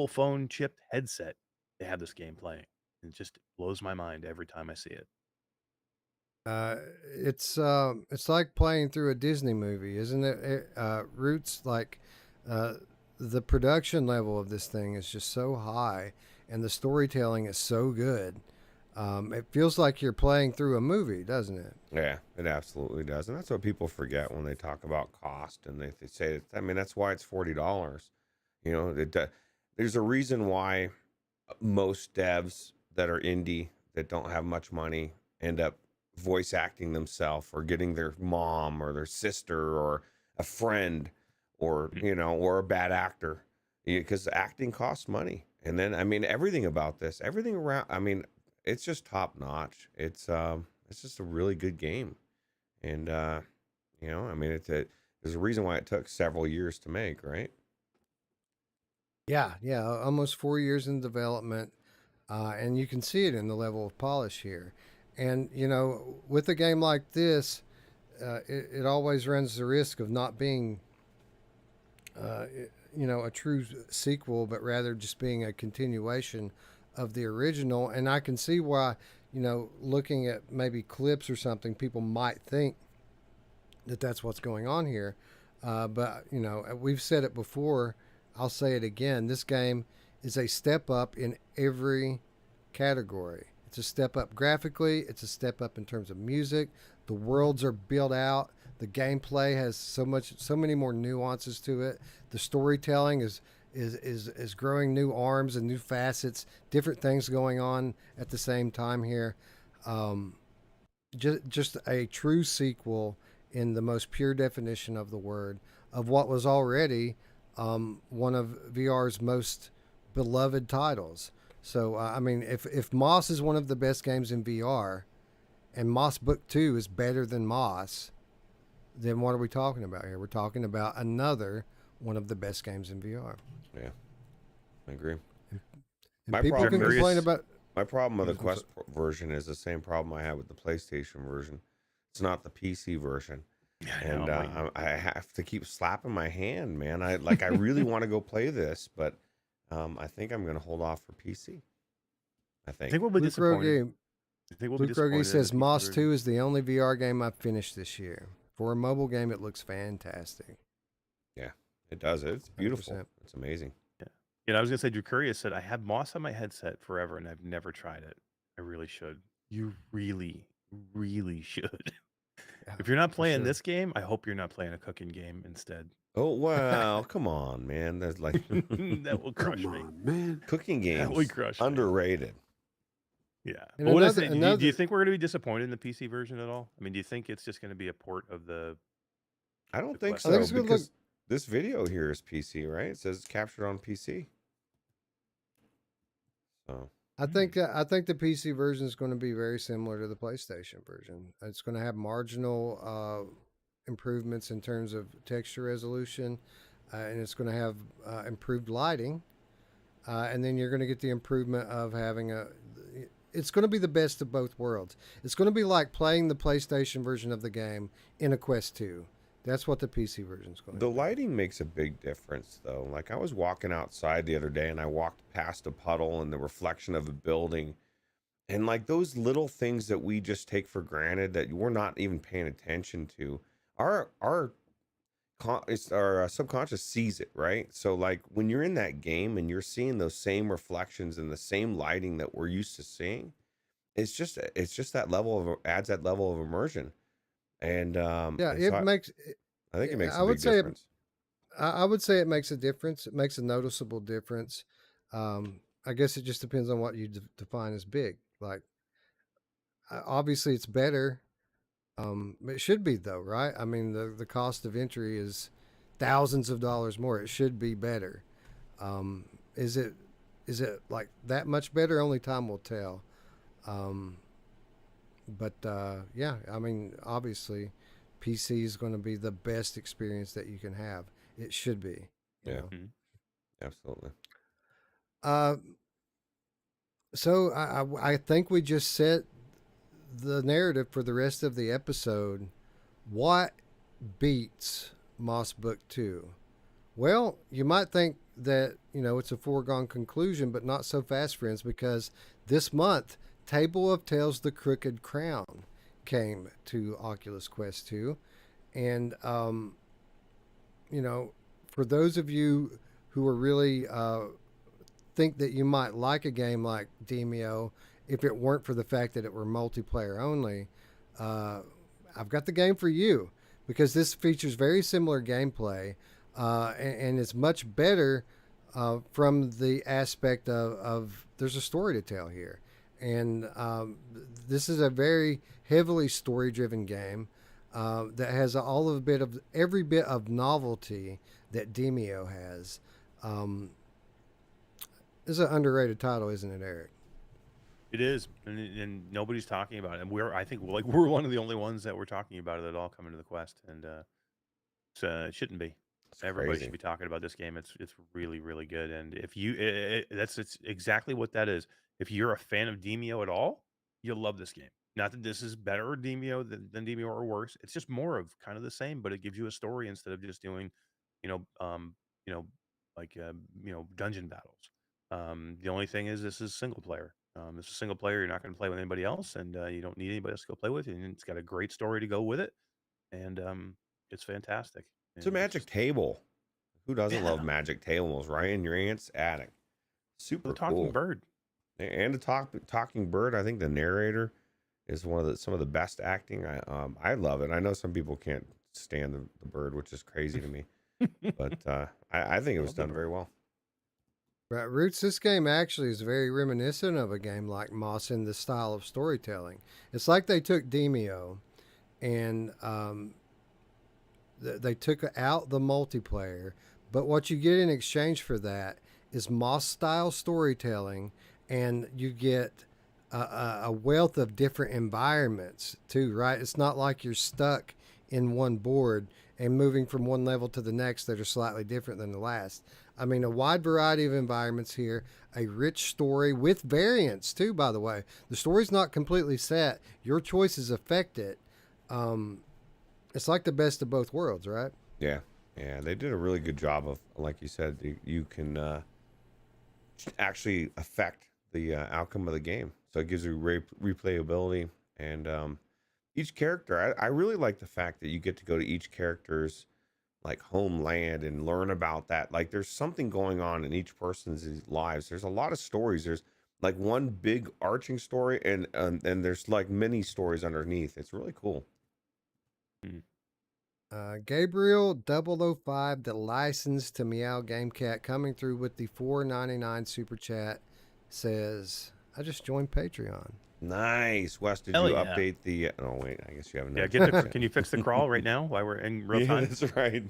phone chipped headset, they have this game playing. It just blows my mind every time I see it. It's like playing through a Disney movie, isn't it? Roots, like the production level of this thing is just so high, and the storytelling is so good. It feels like you're playing through a movie, doesn't it? Yeah, it absolutely does. And that's what people forget when they talk about cost. And they say, that's why it's $40. There's a reason why most devs that are indie that don't have much money end up voice acting themselves or getting their mom or their sister or a friend or, or a bad actor, because acting costs money. And then, everything about this, everything around, it's just top notch. It's just a really good game. And, there's a reason why it took several years to make, right? Yeah, almost 4 years in development, and you can see it in the level of polish here. And with a game like this, it always runs the risk of not being, a true sequel, but rather just being a continuation of the original. And I can see why, looking at maybe clips or something, people might think that that's what's going on here. But we've said it before. I'll say it again. This game is a step up in every category. It's a step up graphically. It's a step up in terms of music. The worlds are built out. The gameplay has so many more nuances to it. The storytelling is growing new arms and new facets, different things going on at the same time here. Just a true sequel in the most pure definition of the word of what was already one of VR's most beloved titles. So, if Moss is one of the best games in VR and Moss Book 2 is better than Moss, then what are we talking about here? We're talking about another one of the best games in VR. Yeah, I agree. And people can complain about... My problem with the Quest version is the same problem I had with the PlayStation version. It's not the PC version. And I have to keep slapping my hand, man. I really want to go play this, but I think I'm going to hold off for PC. I think we'll be disappointed. Luke Rogie says Moss 2 is the only VR game I've finished this year. For a mobile game, it looks fantastic. Yeah, it does. It's beautiful. 100%. It's amazing. Yeah, I was going to say, Drew Curious said, I had Moss on my headset forever, and I've never tried it. I really should. You really, really should. Yeah, if you're not playing sure. this game, I hope you're not playing a cooking game instead. Oh, wow. Come on, man. There's that will crush me. Man. Cooking games. That would crush underrated. Me. Yeah. And do you think we're going to be disappointed in the PC version at all? Do you think it's just going to be a port of the... I don't think Quest? so, because this video here is PC, right? It says it's captured on PC. So I think the PC version is going to be very similar to the PlayStation version. It's going to have marginal improvements in terms of texture resolution, and it's going to have improved lighting, and then you're going to get the improvement of having a. It's going to be the best of both worlds. It's going to be like playing the PlayStation version of the game in a Quest 2. That's what the PC version is going to The be. lighting makes a big difference, though. Like I was walking outside the other day and I walked past a puddle and the reflection of a building. And like those little things that we just take for granted that we're not even paying attention to, our subconscious sees it, right? So like when you're in that game and you're seeing those same reflections and the same lighting that we're used to seeing, it's just that level of adds that level of immersion. Yeah, And it so makes. I think it makes I a would big say difference. I would say it makes a difference. It makes a noticeable difference. I guess it just depends on what you define as big. Like, obviously, it's better. It should be though, right? I mean, the cost of entry is thousands of dollars more. It should be better. Um, is it like that much better? Only time will tell. Um, but yeah, I mean, obviously, PC is going to be the best experience that you can have. It should be. You Yeah, know. Mhm. absolutely. Uh, so I think we just set the narrative for the rest of the episode. What beats Moss Book 2? Well, you might think that, it's a foregone conclusion, but not so fast, friends, because this month, Table of Tales The Crooked Crown came to Oculus Quest 2. And, for those of you who are really think that you might like a game like Demio if it weren't for the fact that it were multiplayer only, I've got the game for you because this features very similar gameplay and it's much better from the aspect of there's a story to tell here. And this is a very heavily story driven game that has every bit of novelty that Demio has. It's an underrated title, isn't it, Eric? It is, and nobody's talking about it. And I think, we're one of the only ones that we're talking about it at all coming to the Quest, and it shouldn't be. It's Everybody should crazy. be talking about this game. It's really really good, and if you it's exactly what that is. If you're a fan of Demio at all, you'll love this game. Not that this is better Demio than Demio or worse. It's just more of kind of the same, but it gives you a story instead of just doing, you know, um, you know, dungeon battles. The only thing is this is single player. This is single player. You're not going to play with anybody else, and you don't need anybody else to go play with. And it's got a great story to go with it, and it's fantastic. It's a And it's magic just table. Who doesn't love yeah, magic tables, right? In your aunt's attic. the Super talking cool. bird. And the talking bird. I think the narrator is some of the best acting. I love it. I know some people can't stand the bird, which is crazy to me, but I think it was Love the done bird. very well. Right, Roots, this game actually is very reminiscent of a game like Moss in the style of storytelling. It's like they took Demio and they took out the multiplayer, but what you get in exchange for that is Moss style storytelling, and you get a wealth of different environments too, right? It's not like you're stuck in one board and moving from one level to the next that are slightly different than the last. I mean, a wide variety of environments here, a rich story with variants too, by the way. The story's not completely set, your choices affect it. Um, it's like the best of both worlds, right? Yeah, yeah, they did a really good job of, like you said, you can actually affect the outcome of the game. So it gives you replayability and each character. I really like the fact that you get to go to each character's like homeland and learn about that. Like there's something going on in each person's lives. There's a lot of stories. There's like one big arching story and there's like many stories underneath. It's really cool. Mm. Gabriel 005, the license to Meow Game Cat, coming through with the $4.99 super chat, says, "I just joined Patreon." Nice. Wes, did Hell you yeah. update the oh wait, I guess you haven't. Yeah, can you fix the crawl right now while we're in real Yeah, time? that's right.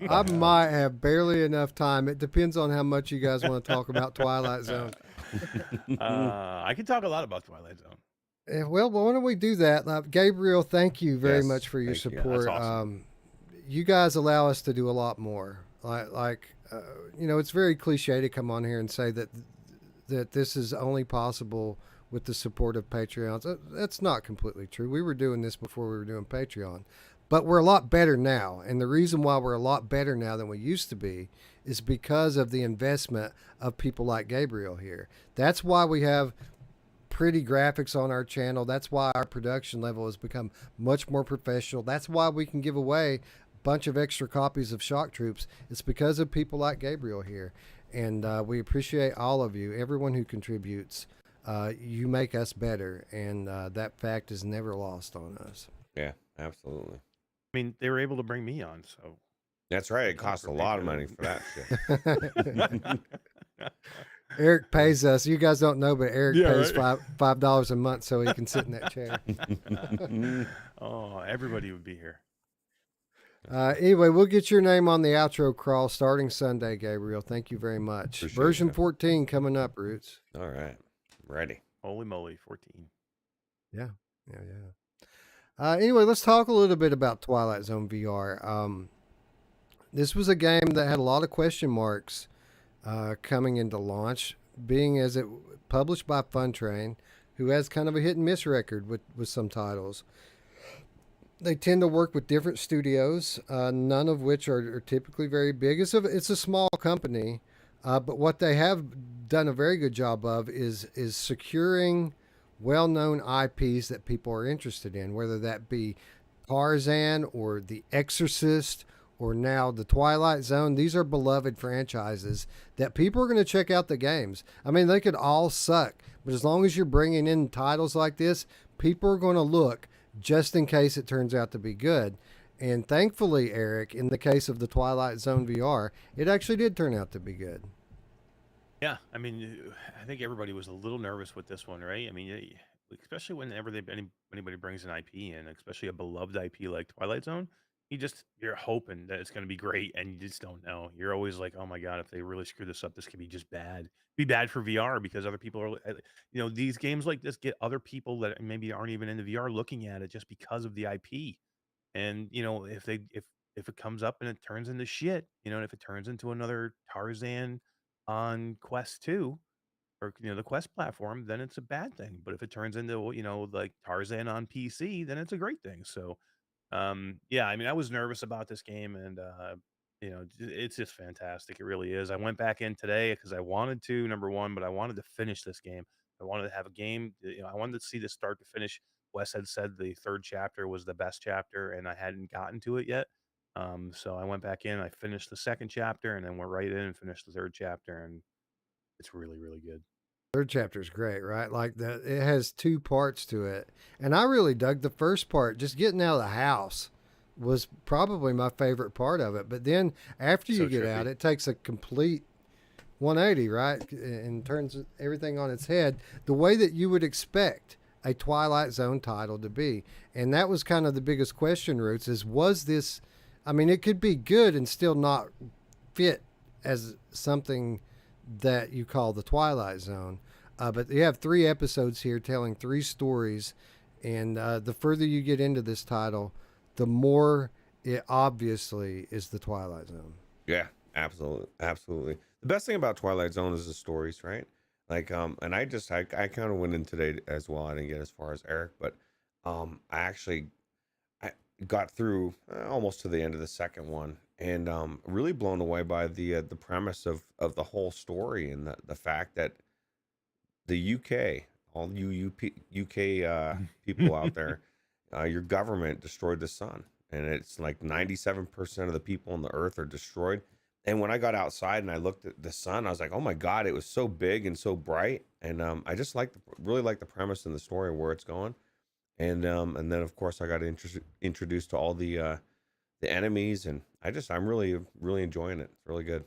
I might have barely enough time. It depends on how much you guys want to talk about Twilight Zone. I can talk a lot about Twilight Zone. Well, why don't we do that? Gabriel, thank you very Yes, much for your thank you. Yeah, that's support. awesome. You guys allow us to do a lot more. It's very cliche to come on here and say that this is only possible with the support of Patreons. That's not completely true. We were doing this before we were doing Patreon, but we're a lot better now. And the reason why we're a lot better now than we used to be is because of the investment of people like Gabriel here. That's why we have pretty graphics on our channel. That's why our production level has become much more professional. That's why we can give away a bunch of extra copies of Shock Troops. It's because of people like Gabriel here. And we appreciate all of you, everyone who contributes. You make us better, and that fact is never lost on us. Yeah, absolutely. I mean, they were able to bring me on, so. That's right. It Yeah, costs for a lot of Patreon. money for that shit. Eric pays us. You guys don't know, but Eric Yeah, pays right. $5 a month so he can sit in that chair. Oh, everybody would be here. Anyway, we'll get your name on the outro crawl starting Sunday, Gabriel. Thank you very much. Appreciate Version you. 14 coming up, Roots. All right. Ready. Holy moly, 14. Yeah. Anyway, let's talk a little bit about Twilight Zone VR. This was a game that had a lot of question marks coming into launch, being as it published by Fun Train, who has kind of a hit and miss record with some titles. They tend to work with different studios, none of which are typically very big. It's a small company, but what they have done a very good job of is securing well-known IPs that people are interested in, whether that be Tarzan or The Exorcist or now the Twilight Zone. These are beloved franchises that people are going to check out the games. I mean, they could all suck, but as long as you're bringing in titles like this, people are going to look just in case it turns out to be good. And thankfully, Eric, in the case of the Twilight Zone VR, it actually did turn out to be good. Yeah, I mean, I think everybody was a little nervous with this one, right? I mean, especially whenever anybody brings an IP in, especially a beloved IP like Twilight Zone, you're hoping that it's going to be great, and you just don't know. You're always like, oh my god, if they really screw this up, this could be just bad. Be bad for VR because other people are, these games like this get other people that maybe aren't even into VR looking at it just because of the IP. And if it comes up and it turns into shit, and if it turns into another Tarzan on Quest 2 or the Quest platform, then it's a bad thing. But if it turns into like Tarzan on PC, then it's a great thing. So yeah, I mean, I was nervous about this game, and it's just fantastic. It really is. I went back in today because I wanted to, number one, but I wanted to finish this game. I wanted to have a game. I wanted to see this start to finish. Wes had said the third chapter was the best chapter, and I hadn't gotten to it yet. So I went back in. I finished the second chapter, and then went right in and finished the third chapter, and it's really, really good. Third chapter is great, right? It has two parts to it, and I really dug the first part. Just getting out of the house was probably my favorite part of it. But then after you So get out, trippy. it takes a complete 180, right, and turns everything on its head, the way that you would expect a Twilight Zone title to be. And that was kind of the biggest question, Roots, is was this? I mean, it could be good and still not fit as something that you call the Twilight Zone. But you have 3 episodes here telling 3 stories, and the further you get into this title, the more it obviously is the Twilight Zone. Yeah, absolutely. The best thing about Twilight Zone is the stories, right? Like, and I kind of went in today as well. I didn't get as far as Eric, but I got through almost to the end of the second one, and really blown away by the premise of the whole story, and the fact that the UK, all you UK people out there, your government destroyed the sun, and it's like 97% of the people on the earth are destroyed. And when I got outside and I looked at the sun, I was like, oh my god, it was so big and so bright. And I just really like the premise and the story and where it's going. And then of course I got introduced to all the enemies, and I'm really enjoying it. It's really good.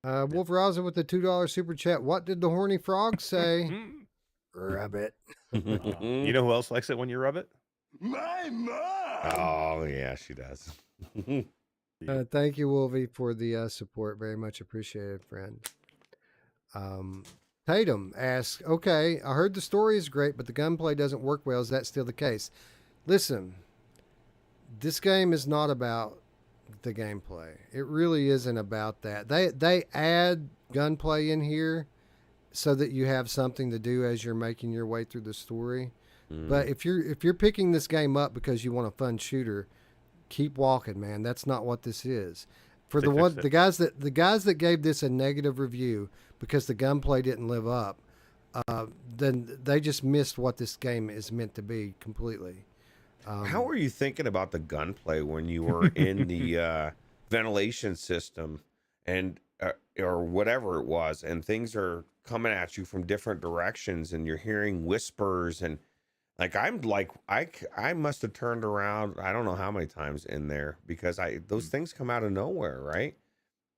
Wolf Rosa with the $2 super chat. What did the horny frog say? Rub it. You know who else likes it when you rub it? My mom! Oh yeah, she does. Thank you, Wolvie, for the support. Very much appreciated, friend. Tatum asks, okay, I heard the story is great, but the gunplay doesn't work well. Is that still the case? Listen, this game is not about the gameplay. It really isn't about that. They add gunplay in here so that you have something to do as you're making your way through the story. But if you're picking this game up because you want a fun shooter, keep walking, man. That's not what this is. For the guys that gave this a negative review because the gunplay didn't live up, then they just missed what this game is meant to be completely. How were you thinking about the gunplay when you were in the ventilation system and or whatever it was, and things are coming at you from different directions, and you're hearing whispers, and I must have turned around I don't know how many times in there because those things come out of nowhere, right?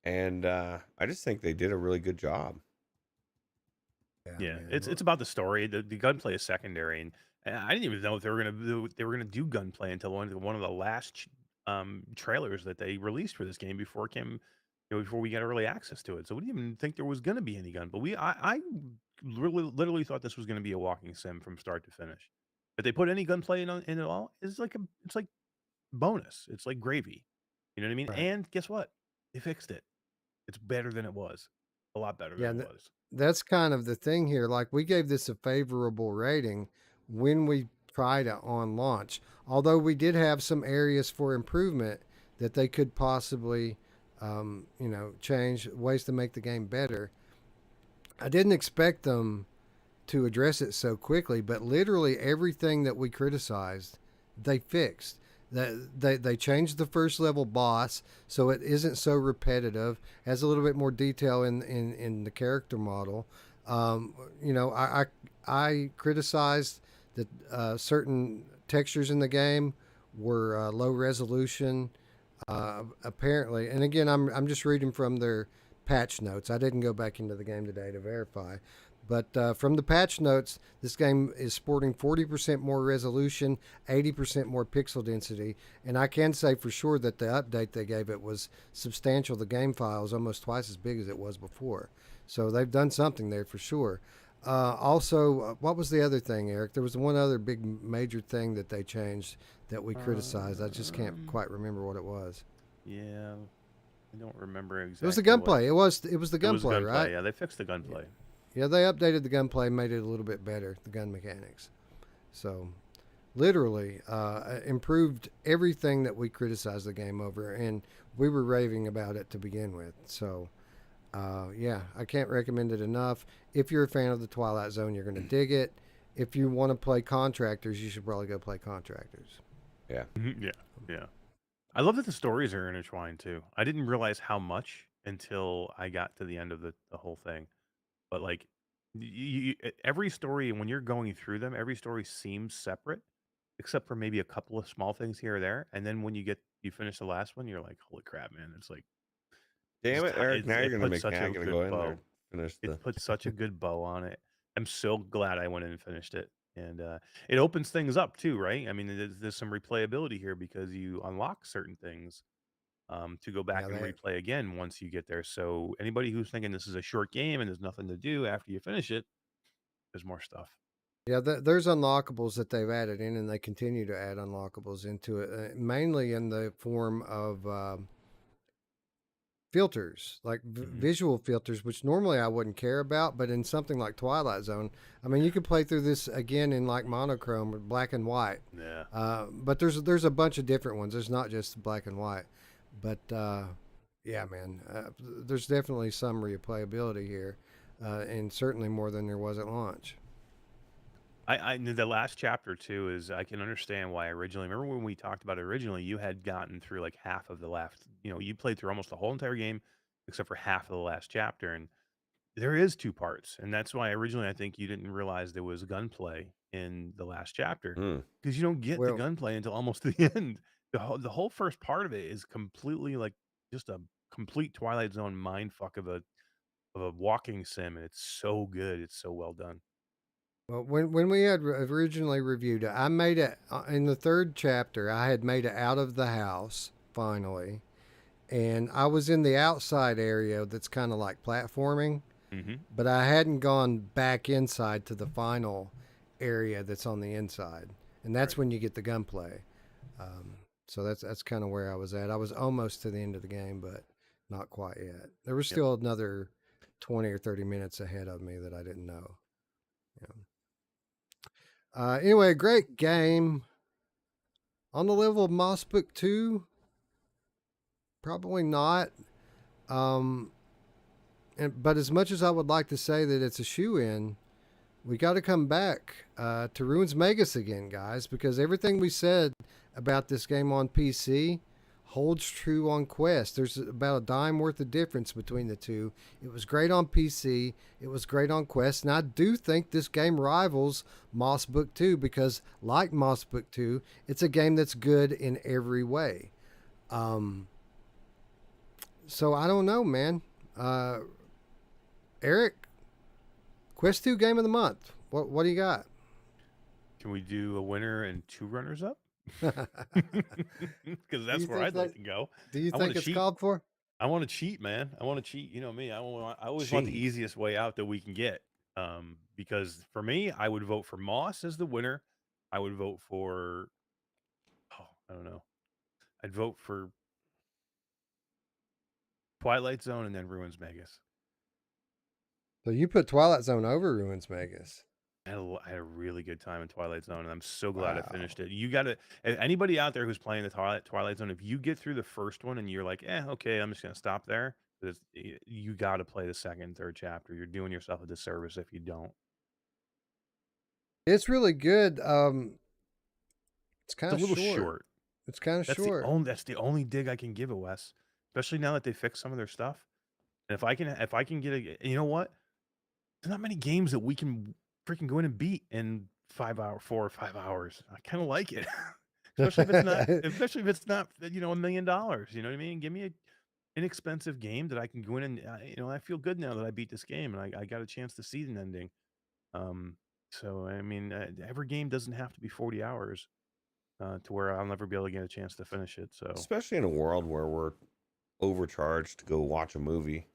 And I just think they did a really good job. Yeah, man. it's about the story. The gunplay is secondary, and I didn't even know if they were gonna do gunplay until one of the last trailers that they released for this game before it came, before we got early access to it. So we didn't even think there was gonna be any gun. But I really literally thought this was gonna be a walking sim from start to finish. If they put any gunplay in it all, it's like bonus. It's like gravy. You know what I mean? Right. And guess what? They fixed it. It's better than it was. A lot better Yeah, than it was. that's kind of the thing here. Like we gave this a favorable rating when we tried it on launch. Although we did have some areas for improvement that they could possibly, change ways to make the game better. I didn't expect them to address it so quickly, but literally everything that we criticized, they fixed. They changed the first level boss so it isn't so repetitive, has a little bit more detail in the character model. I criticized that certain textures in the game were low resolution, apparently. And again, I'm just reading from their patch notes. I didn't go back into the game today to verify. But from the patch notes, this game is sporting 40% more resolution, 80% more pixel density. And I can say for sure that the update they gave it was substantial. The game file is almost twice as big as it was before. So they've done something there for sure. Also, what was the other thing, Eric? There was one other big major thing that they changed that we criticized. I just can't quite remember what it was. Yeah, I don't remember exactly. It was the gunplay. It was the gunplay, right? Yeah, they fixed the gunplay. Yeah, they updated the gunplay, made it a little bit better, the gun mechanics. So, literally, improved everything that we criticized the game over, and we were raving about it to begin with. So, yeah, I can't recommend it enough. If you're a fan of the Twilight Zone, you're going to dig it. If you want to play Contractors, you should probably go play Contractors. Yeah. Yeah. I love that the stories are intertwined, too. I didn't realize how much until I got to the end of the whole thing. But like every story, and when you're going through them, every story seems separate, except for maybe a couple of small things here or there. And then when you finish the last one, you're like, "Holy crap, man!" It's like, Damn it, Eric! Now you're gonna put make me. such I a gotta good go in there bow. and finish It the. put such a good bow on it. I'm so glad I went in and finished it, and it opens things up too, right? I mean, there's some replayability here because you unlock certain things to go back Yeah, and replay again once you get there. So anybody who's thinking this is a short game and there's nothing to do after you finish it, there's more stuff. Yeah, there's unlockables that they've added in, and they continue to add unlockables into it, mainly in the form of filters, like visual filters, which normally I wouldn't care about, but in something like Twilight Zone, I mean, you could play through this again in like monochrome or black and white. Yeah. But there's a bunch of different ones. There's not just black and white, but yeah, man, there's definitely some replayability here, and certainly more than there was at launch. I the last chapter too is I can understand why originally. Remember when we talked about it originally? You had gotten through like half of the last. You played through almost the whole entire game except for half of the last chapter, and there is two parts, and that's why originally I think you didn't realize there was gunplay in the last chapter because you don't get the Well, gunplay until almost the end. The whole first part of it is completely like just a complete Twilight Zone mind fuck of a walking sim, and it's so good. It's so well done. Well, when we had originally reviewed it, I made it in the third chapter. I had made it out of the house finally, and I was in the outside area that's kind of like platforming. Mm-hmm. but I hadn't gone back inside to the final area that's on the inside, and that's Right. when you get the gunplay. So that's kind of where I was at. I was almost to the end of the game, but not quite yet. There was Yep. still another 20 or 30 minutes ahead of me that I didn't know. Anyway, great game. On the level of Moss Book 2, probably not. But as much as I would like to say that it's a shoe in, we got to come back to Ruins Magus again, guys, because everything we said about this game on PC holds true on Quest. There's about a dime worth of difference between the two. It was great on PC, it was great on Quest, and I do think this game rivals Moss Book 2 because, like Moss Book 2, it's a game that's good in every way. So I don't know, man. Eric, Quest 2 game of the month. What do you got? Can we do a winner and 2 runners up? Do Because that's you where think I'd like to go. you I wanna think it's cheat. called for? I want to cheat, man. I want to cheat. You know me. I always want the Cheat. easiest way out that we can get. Because for me, I would vote for Moss as the winner. I would vote for, I don't know. I'd vote for Twilight Zone and then Ruins Magus. So you put Twilight Zone over Ruins Magus. I had a really good time in Twilight Zone, and I'm so glad I Wow. finished it. You got to, anybody out there who's playing the Twilight Zone, if you get through the first one and you're like, okay, I'm just going to stop there, you got to play the second and third chapter. You're doing yourself a disservice if you don't. It's really good. It's kind It's a of little short. It's kind of short. That's the only dig I can give it, Wes. Especially now that they fixed some of their stuff. And if I can get you know what? There's not many games that we can freaking go in and beat in 4 or 5 hours. I kind of like it. especially if it's not $1 million. You know what I mean? Give me an inexpensive game that I can go in and I feel good now that I beat this game and I got a chance to see an ending. So I mean, every game doesn't have to be 40 hours to where I'll never be able to get a chance to finish it. So Especially in a world where we're overcharged to go watch a movie.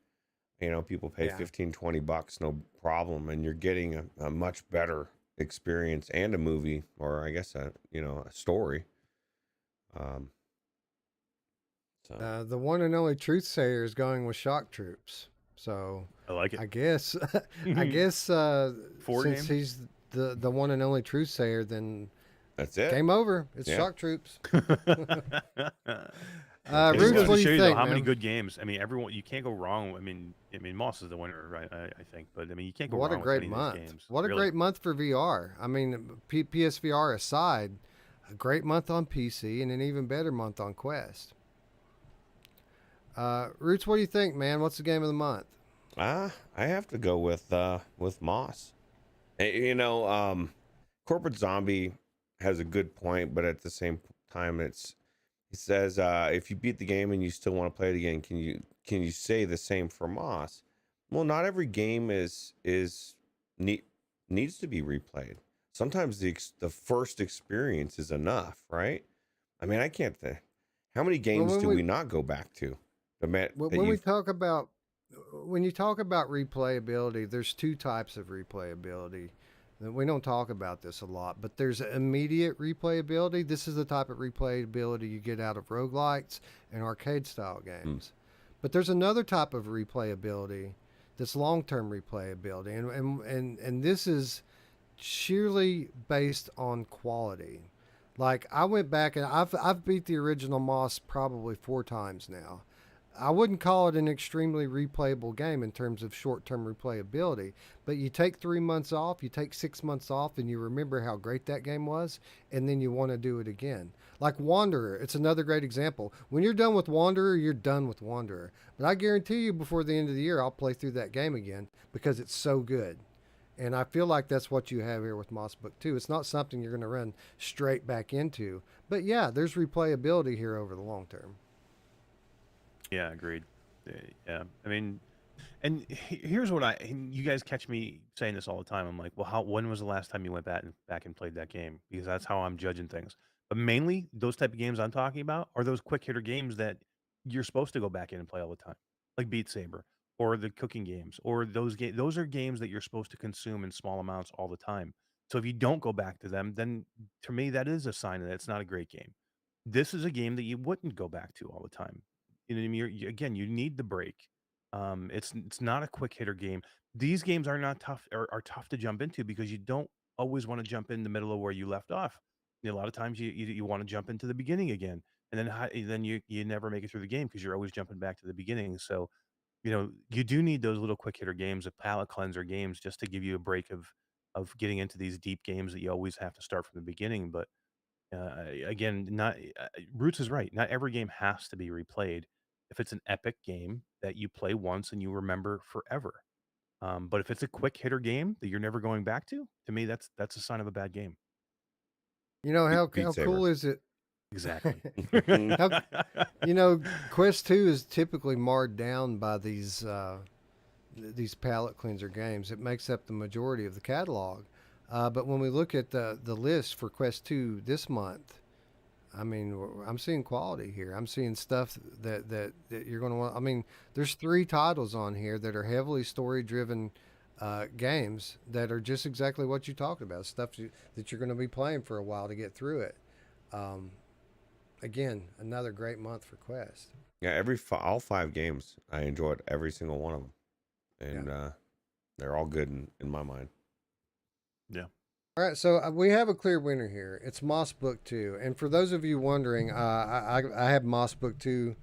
People pay Yeah. 15, $20, no problem. And you're getting a much better experience and a movie, or I guess a story. So The one and only truth sayer is going with Shock Troops. So I like it. I guess Four since games? he's the one and only truth sayer, then that's it. game over. It's Yeah. Shock Troops. It Roots, goes what to do show you you though think, how many man? good games. I mean, everyone you can't go wrong. I mean, Moss is the winner, right? I think, but I mean, you can't go What a wrong with great any of month! these games. What a Really. great month for VR. I mean, PSVR aside, a great month on PC and an even better month on Quest. Roots, what do you think, man? What's the game of the month? I have to go with Moss. Corporate Zombie has a good point, but at the same time, it says if you beat the game and you still want to play it again, can you say the same for Moss? Well, not every game needs to be replayed. Sometimes the first experience is enough, right? I mean, I can't think. How many games do we not go back to? When you talk about replayability, there's two types of replayability. We don't talk about this a lot, but there's immediate replayability. This is the type of replayability you get out of roguelikes and arcade style games. But there's another type of replayability that's long-term replayability, and this is sheerly based on quality. Like I went back and I've beat the original Moss probably 4 times now. I wouldn't call it an extremely replayable game in terms of short-term replayability, but you take 3 months off, you take 6 months off, and you remember how great that game was, and then you want to do it again. Like Wanderer, it's another great example. When you're done with Wanderer, you're done with Wanderer. But I guarantee you before the end of the year, I'll play through that game again because it's so good. And I feel like that's what you have here with Moss Book 2. It's not something you're going to run straight back into. But yeah, there's replayability here over the long term. Yeah, agreed. Yeah, I mean, and here's what you guys catch me saying this all the time. I'm like, well, when was the last time you went back and played that game? Because that's how I'm judging things. But mainly, those type of games I'm talking about are those quick hitter games that you're supposed to go back in and play all the time, like Beat Saber or the cooking games, or those are games that you're supposed to consume in small amounts all the time. So if you don't go back to them, then to me that is a sign that it's not a great game. This is a game that you wouldn't go back to all the time. You know what I mean? Again, you need the break. It's not a quick hitter game. These games are not tough, are tough to jump into because you don't always want to jump in the middle of where you left off. You know, a lot of times you want to jump into the beginning again, and then you never make it through the game because you're always jumping back to the beginning. So you do need those little quick hitter games, a palate cleanser games, just to give you a break of getting into these deep games that you always have to start from the beginning. But again, not Roots is right. Not every game has to be replayed. If it's an epic game that you play once and you remember forever, but if it's a quick hitter game that you're never going back to me, that's a sign of a bad game. You know Beat how Saber. cool is it? Exactly. How, you know, Quest 2 is typically marred down by these palate cleanser games. It makes up the majority of the catalog. But when we look at the list for Quest 2 this month, I mean, I'm seeing quality here. I'm seeing stuff that you're going to want. I mean, there's 3 titles on here that are heavily story-driven games that are just exactly what you talked about, stuff that you're going to be playing for a while to get through it. Again, another great month for Quest. Yeah, all 5 games, I enjoyed every single one of them, and they're all good in my mind. Yeah. All right, so we have a clear winner here. It's Moss Book 2. And for those of you wondering, I have Moss Book 2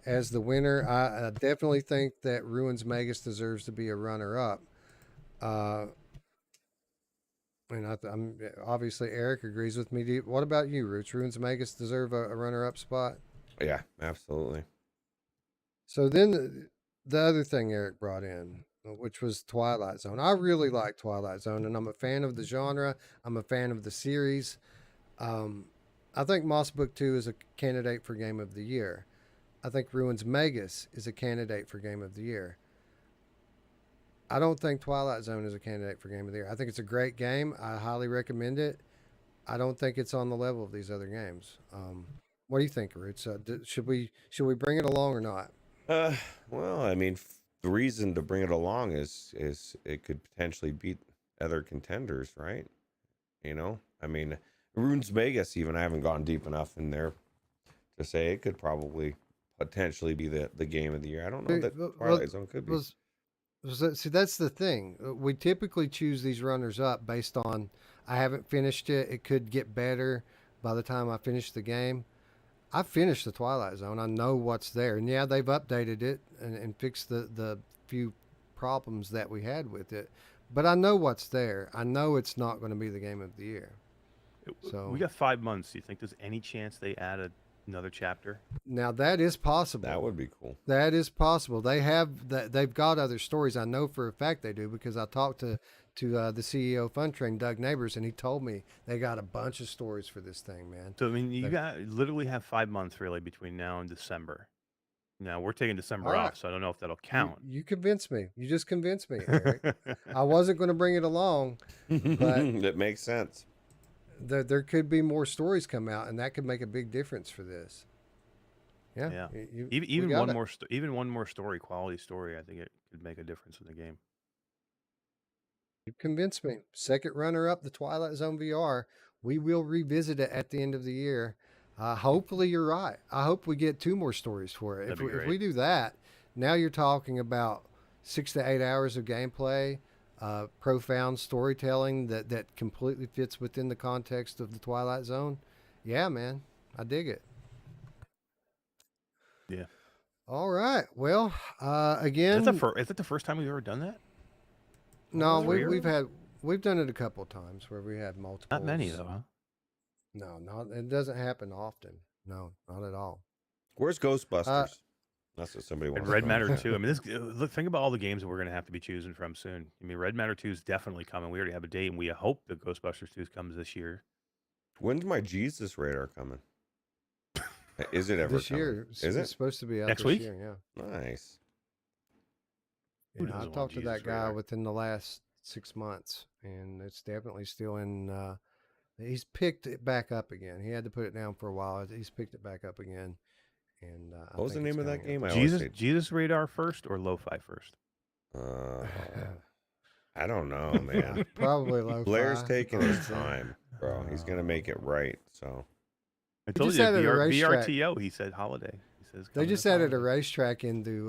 as the winner. I definitely think that Ruins Magus deserves to be a runner-up. And I'm obviously Eric agrees with me. What about you, Roots? Ruins Magus deserve a runner-up spot? Yeah, absolutely. So then the other thing Eric brought in, which was Twilight Zone. I really like Twilight Zone, and I'm a fan of the genre. I'm a fan of the series. I think Moss Book 2 is a candidate for Game of the Year. I think Ruins Magus is a candidate for Game of the Year. I don't think Twilight Zone is a candidate for Game of the Year. I think it's a great game. I highly recommend it. I don't think it's on the level of these other games. What do you think, Roots? Should we bring it along or not? Well, I mean, the reason to bring it along is it could potentially beat other contenders, right? You know, I mean, Runes Vegas, even I haven't gone deep enough in there to say it could probably potentially be the game of the year. I don't know that Twilight Zone could be. See, that's the thing. We typically choose these runners up based on I haven't finished it. It could get better by the time I finish the game. I finished the Twilight Zone. I know what's there. And yeah, they've updated it and fixed the few problems that we had with it. But I know what's there. I know it's not going to be the game of the year. So we got 5 months. Do you think there's any chance they add another chapter? Now that is possible. That would be cool. That is possible. They've got other stories. I know for a fact they do because I talked to the CEO of Fun Train, Doug Neighbors, and he told me they got a bunch of stories for this thing, man. So I mean, you literally have 5 months really between now and December. Now we're taking December All right. off, so I don't know if that'll count. You convinced me. You just convinced me, Eric. I wasn't going to bring it along, but It makes sense. there could be more stories come out, and that could make a big difference for this. Yeah. Even one more story, quality story, I think it could make a difference in the game. You convinced me. Second runner up, the Twilight Zone VR. We will revisit it at the end of the year. Hopefully you're right. I hope we get 2 more stories for it. If we do that, now you're talking about 6 to 8 hours of gameplay, profound storytelling that completely fits within the context of the Twilight Zone. Yeah, man, I dig it. Yeah. All right. Well, again, Is that the first time we've ever done that? no, That's weird. we've done it a couple of times where we had multiple. Not many though, huh? No, it doesn't happen often. No, not at all. Where's Ghostbusters? That's what somebody And wants. Red to know. Matter 2. I mean, look, think about all the games that we're going to have to be choosing from soon. I mean, Red Matter 2 is definitely coming. We already have a date, and we hope that Ghostbusters 2 comes this year. When's my Jesus radar coming? Is it ever This coming? year? Is It's it supposed to be out Next this week? year? Yeah. nice? Who Yeah, I doesn't want talked to Jesus that guy radar? within the last 6 months, and it's definitely still in. He's picked it back up again. He had to put it down for a while. He's picked it back up again, And I What was the think it's name of that gonna game? I always say. Jesus radar first or lo-fi first? I don't know, man. probably lo-fi. Blair's taking his honestly. time, bro. He's gonna make it right. So I They told just you added a racetrack. VRTO. He said holiday. He says They coming just this added a holiday. racetrack into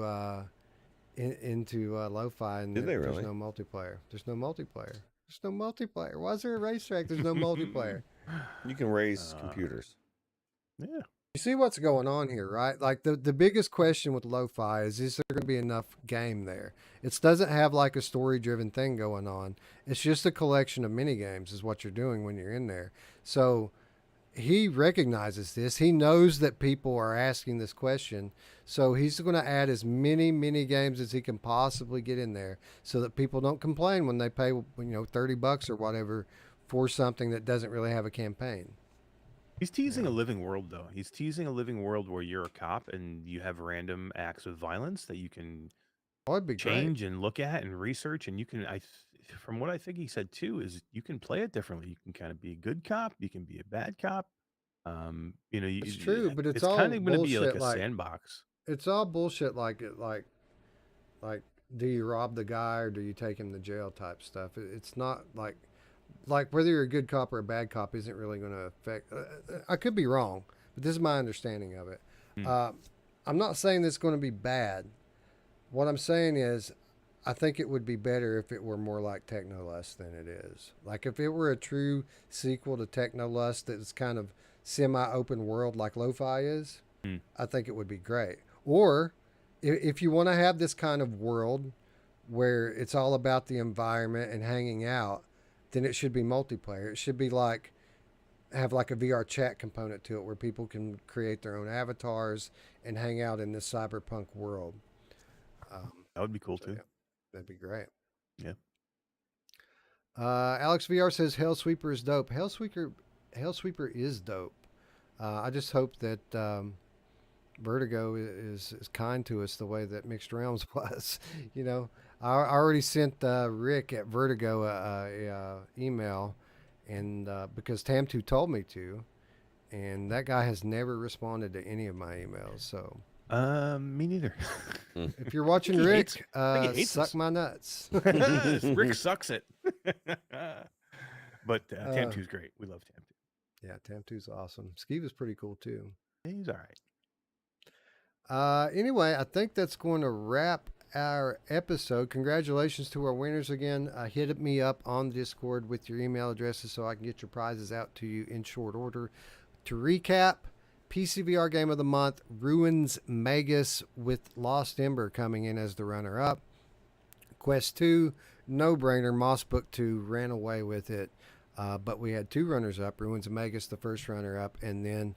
lo-fi, and Did they there's really? no multiplayer. There's no multiplayer. There's no multiplayer. Why is there a racetrack? There's no multiplayer. you can raise computers. Yeah. You see what's going on here, right? Like the biggest question with lo-fi is there going to be enough game there? It doesn't have like a story-driven thing going on. It's just a collection of mini games is what you're doing when you're in there. So he recognizes this. He knows that people are asking this question. So he's going to add as many mini games as he can possibly get in there so that people don't complain when they pay, $30 or whatever for something that doesn't really have a campaign. He's teasing a living world, though. He's teasing a living world where you're a cop and you have random acts of violence that you can Oh, it'd be change and look at and research. And you can, from what I think he said too, is you can play it differently. You can kind of be a good cop. You can be a bad cop. It's true, but it's all kind of going to be like bullshit, a like- sandbox. It's all bullshit. Like do you rob the guy or do you take him to jail type stuff. It's not like whether you're a good cop or a bad cop isn't really going to affect. I could be wrong, but this is my understanding of it. I'm not saying this is going to be bad. What I'm saying is, I think it would be better if it were more like Technolust than it is. Like if it were a true sequel to Technolust that's kind of semi-open world like Lo-Fi is, I think it would be great. Or if you want to have this kind of world where it's all about the environment and hanging out, then it should be multiplayer. It should be have like a VR chat component to it where people can create their own avatars and hang out in this cyberpunk world. That would be cool too. Yeah, that'd be great. Yeah. Alex VR says Hellsweeper is dope. Hellsweeper is dope. I just hope that Vertigo is kind to us the way that Mixed Realms was. I already sent Rick at Vertigo a email, and because Tam2 told me to, and that guy has never responded to any of my emails. So Me neither. if you're watching, think he Rick, hates- I think he hates suck us. my nuts. Rick sucks it. But Tam2's great. We love Tam2. Yeah, Tam2's awesome. Skeeva's pretty cool too. He's all right. Anyway, I think that's going to wrap our episode. Congratulations to our winners again. Hit me up on Discord with your email addresses so I can get your prizes out to you in short order. To recap, PCVR Game of the Month, Ruins Magus with Lost Ember coming in as the runner-up. Quest 2, no-brainer. Moss Book 2 ran away with it. But we had two runners-up, Ruins of Magus, the first runner-up, and then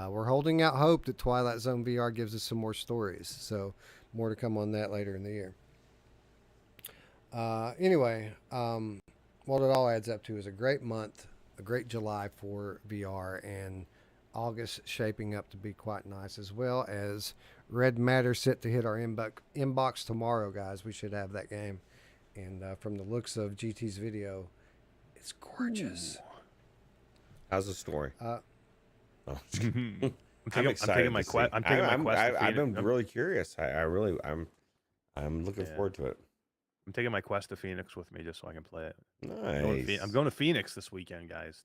we're holding out hope that Twilight Zone VR gives us some more stories. So more to come on that later in the year. Anyway, what it all adds up to is a great month, a great July for VR, and August shaping up to be quite nice, as well as Red Matter set to hit our inbox tomorrow, guys. We should have that game. And from the looks of GT's video, it's gorgeous. How's the story? I'm taking excited my to see. quest. I'm taking my quest. to I've been Phoenix. really curious. I'm looking forward to it. I'm taking my quest to Phoenix with me just so I can play it. Nice. I'm going to Phoenix this weekend, guys.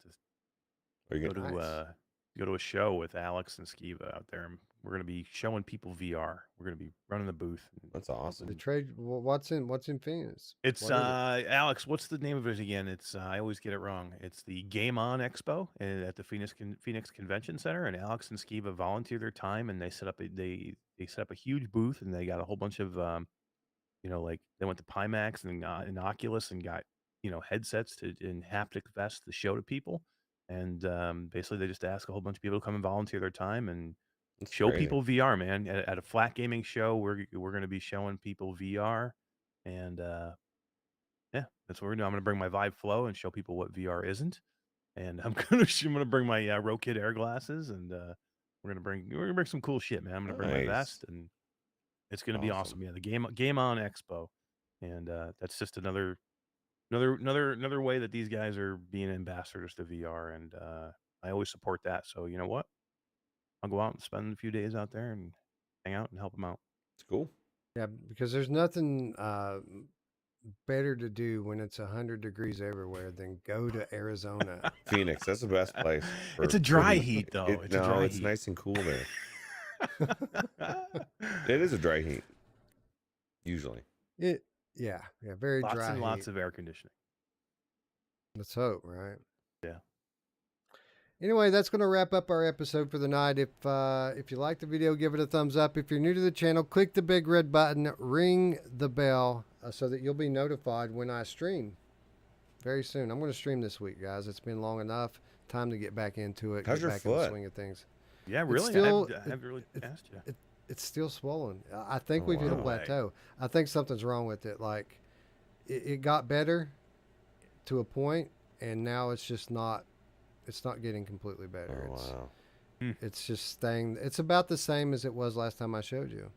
Are you Go gonna, to go to a show with Alex and Skiva out there. We're going to be showing people VR. We're going to be running the booth. That's awesome. The trade. What's in Phoenix? It's What is it? Alex. What's the name of it again? It's I always get it wrong. It's the Game On Expo at the Phoenix Convention Center. And Alex and Skiva volunteer their time, and they set up they set up a huge booth, and they got a whole bunch of like they went to Pimax and Oculus and got headsets and haptic vests to show to people. And basically, they just ask a whole bunch of people to come and volunteer their time and That's show crazy. people VR, man. At a flat gaming show, we're going to be showing people VR, and yeah, that's what we're doing. I'm going to bring my Vive Flow and show people what VR isn't, and I'm going to bring my Rokid Air glasses, and we're going to bring some cool shit, man. I'm going to bring my Nice. vest, and it's going to be awesome. Awesome. Yeah, the Game On Expo, and that's just another way that these guys are being ambassadors to VR, and I always support that. So you know what? I'll go out and spend a few days out there and hang out and help them out. It's cool. Yeah, because there's nothing better to do when it's 100 degrees everywhere than go to Arizona. Phoenix, that's the best place. It's a dry the- heat, though. It's a dry it's heat. nice and cool there. It is a dry heat. Usually. Yeah, very Lots dry and lots heat. of air conditioning. Let's hope, right? Yeah. Anyway, that's going to wrap up our episode for the night. If you like the video, give it a thumbs up. If you're new to the channel, click the big red button, ring the bell so that you'll be notified when I stream very soon. I'm going to stream this week, guys. It's been long enough. Time to get back into it. How's get your back in the foot? swing of things. Yeah, really? still- I haven't really asked you. It's still swollen. I think Oh, we've hit a wow. plateau. I think something's wrong with it. Like it got better to a point, and now it's just not. It's not getting completely better. Oh, wow. It's just staying. It's about the same as it was last time I showed you.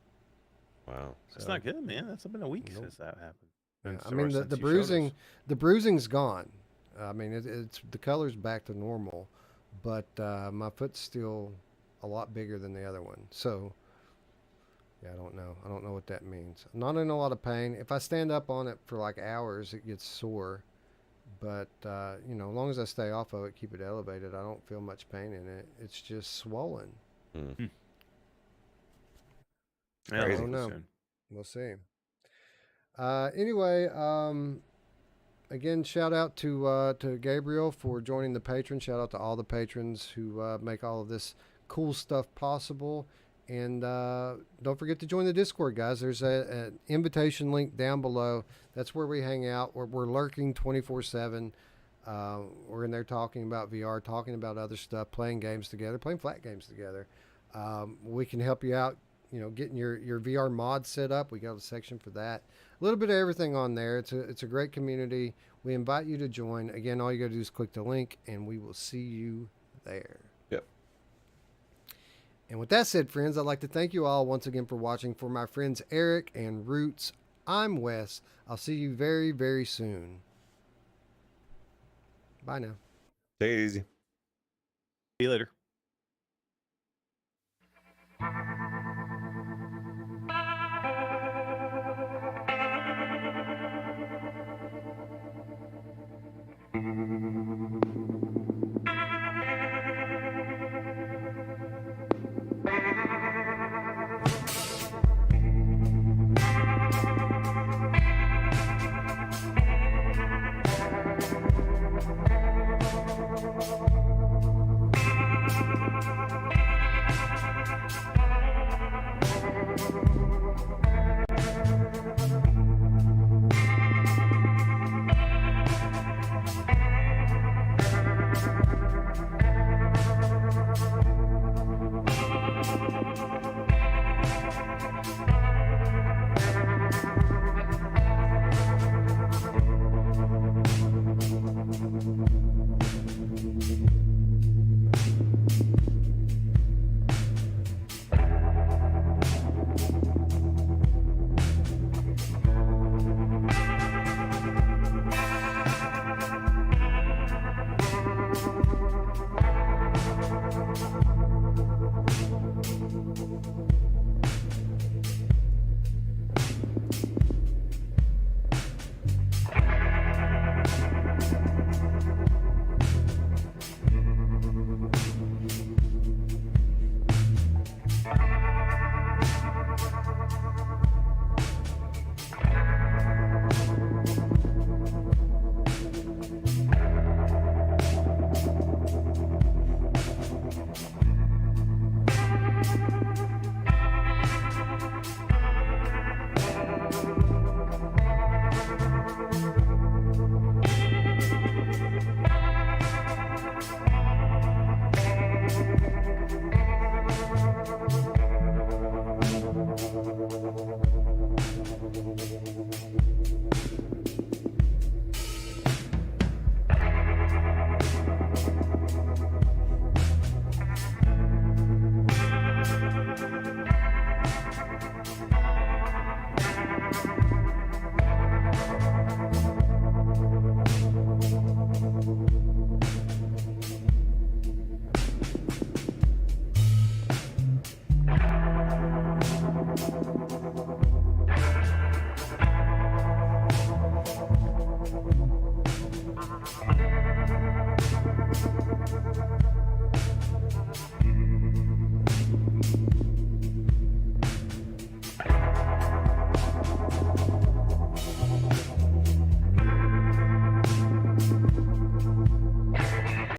Wow. That's So, not good, man. That's been a week Nope. since that happened. yeah, And I so- mean, or the since you showed bruising, us. the bruising's gone. I mean, it's the color's back to normal, but my foot's still a lot bigger than the other one. So, yeah, I don't know. I don't know what that means. I'm not in a lot of pain. If I stand up on it for like hours, it gets sore. But as long as I stay off of it, keep it elevated, I don't feel much pain in it. It's just swollen. Yeah, Crazy. I'll I don't know. soon. We'll see. Anyway, again, shout out to Gabriel for joining the patron. Shout out to all the patrons who make all of this cool stuff possible. And don't forget to join the Discord, guys. There's an invitation link down below. That's where we hang out. We're lurking 24/7. We're in there talking about VR, talking about other stuff, playing games together, playing flat games together. We can help you out, getting your VR mod set up. We got a section for that. A little bit of everything on there. It's a great community. We invite you to join. Again, all you got to do is click the link, and we will see you there. Yep. And with that said, friends, I'd like to thank you all once again for watching. For my friends Eric and Roots, I'm Wes. I'll see you very, very soon. Bye now. Take it easy. See you later.